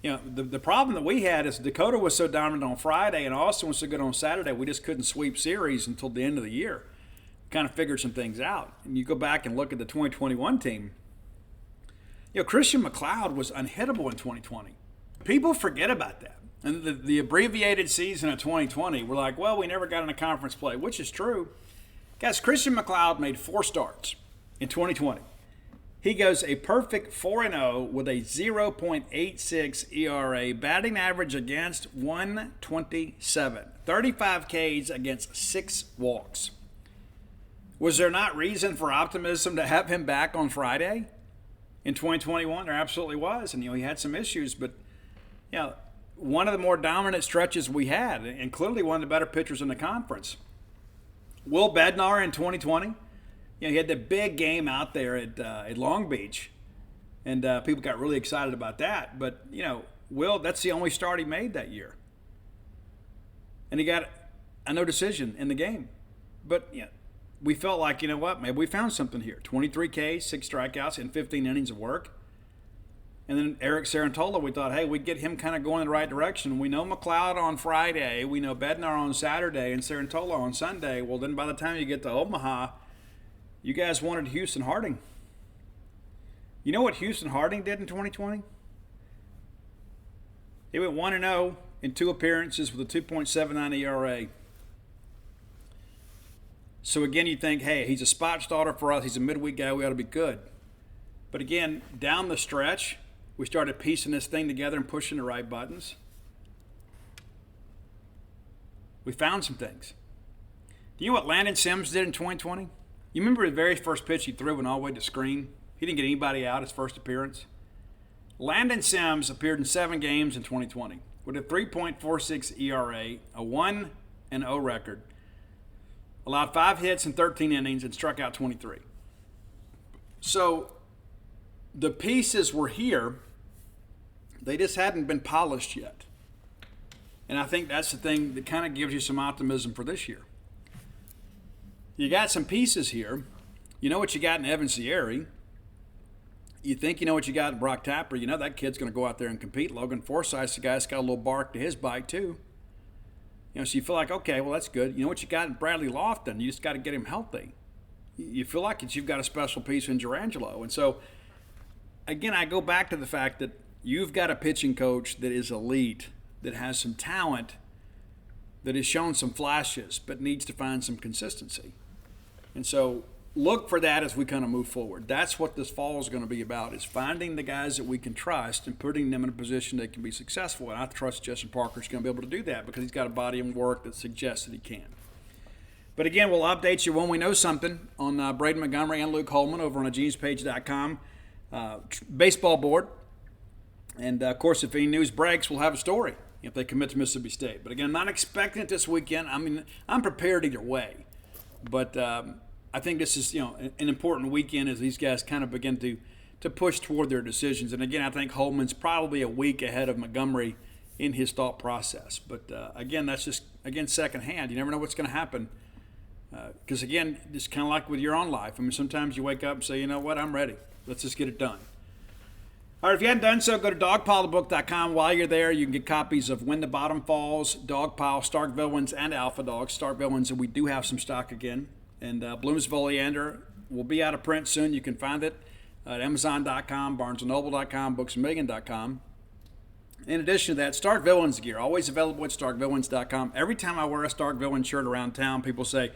The problem that we had is Dakota was so dominant on Friday and Austin was so good on Saturday, we just couldn't sweep series until the end of the year. Kind of figured some things out. And you go back and look at the 2021 team. Christian McLeod was unhittable in 2020. People forget about that. And the abbreviated season of 2020, we're like, well, we never got into conference play, which is true. Guys, Christian McLeod made 4 starts in 2020. He goes a perfect 4-0 with a 0.86 ERA, batting average against 127, 35 Ks against 6 walks. Was there not reason for optimism to have him back on Friday in 2021? There absolutely was, and he had some issues, but one of the more dominant stretches we had, and clearly one of the better pitchers in the conference. Will Bednar in 2020, he had the big game out there at Long Beach, and people got really excited about that. But, Will, that's the only start he made that year. And he got a no decision in the game. But, we felt like, maybe we found something here. 23 Ks, 6 strikeouts, and 15 innings of work. And then Eric Sarantola, we thought, hey, we'd get him kind of going in the right direction. We know McLeod on Friday. We know Bednar on Saturday and Sarantola on Sunday. Well, then by the time you get to Omaha, you guys wanted Houston Harding. You know what Houston Harding did in 2020? He went 1-0 in 2 appearances with a 2.79 ERA. So again, you think, hey, he's a spot starter for us. He's a midweek guy. We ought to be good. But again, down the stretch, we started piecing this thing together and pushing the right buttons. We found some things. Do you know what Landon Sims did in 2020? You remember the very first pitch he threw went all the way to screen? He didn't get anybody out his first appearance. Landon Sims appeared in 7 games in 2020 with a 3.46 ERA, a 1-0 record, allowed 5 hits in 13 innings, and struck out 23. So the pieces were here. They just hadn't been polished yet. And I think that's the thing that kind of gives you some optimism for this year. You got some pieces here. You know what you got in Evan Sierra. You think you know what you got in Brock Tapper. You know that kid's going to go out there and compete. Logan Forsythe's the guy that's got a little bark to his bite too. So you feel like, okay, well, that's good. You know what you got in Bradley Lofton. You just got to get him healthy. You feel like you've got a special piece in Gerangelo. And so, again, I go back to the fact that you've got a pitching coach that is elite, that has some talent, that has shown some flashes, but needs to find some consistency. And so look for that as we kind of move forward. That's what this fall is going to be about, is finding the guys that we can trust and putting them in a position that can be successful. And I trust Justin Parker's going to be able to do that because he's got a body of work that suggests that he can. But again, we'll update you when we know something on Braden Montgomery and Luke Holman over on GeniusPage.com. Baseball board. And, of course, if any news breaks, we'll have a story if they commit to Mississippi State. But, again, I'm not expecting it this weekend. I mean, I'm prepared either way. But I think this is, an important weekend as these guys kind of begin to push toward their decisions. And, again, I think Holman's probably a week ahead of Montgomery in his thought process. But, again, that's just, secondhand. You never know what's going to happen. Because, again, it's kind of like with your own life. I mean, sometimes you wake up and say, you know what, I'm ready. Let's just get it done. All right, if you hadn't done so, go to dogpilethebook.com. While you're there, you can get copies of When the Bottom Falls, Dogpile, Stark Villains, and Alpha Dogs. Stark Villains, and we do have some stock again. And Bloom's Oleander will be out of print soon. You can find it at Amazon.com, BarnesandNoble.com, BooksAMillion.com. In addition to that, Stark Villains gear, always available at StarkVillains.com. Every time I wear a Stark Villains shirt around town, people say,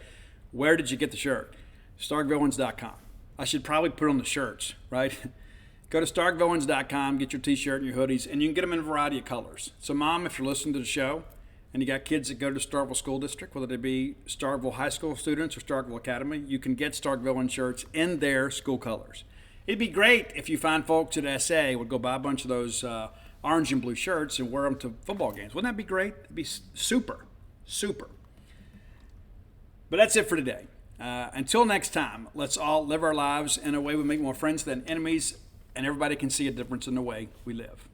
where did you get the shirt? StarkVillains.com. I should probably put on the shirts, right? Go to StarkVillains.com, get your t-shirt and your hoodies, and you can get them in a variety of colors. So, Mom, if you're listening to the show and you got kids that go to Starkville School District, whether they be Starkville High School students or Starkville Academy, you can get Stark Villains shirts in their school colors. It'd be great if you find folks at SA would go buy a bunch of those orange and blue shirts and wear them to football games. Wouldn't that be great? It'd be super, super. But that's it for today. Until next time, let's all live our lives in a way we make more friends than enemies, and everybody can see a difference in the way we live.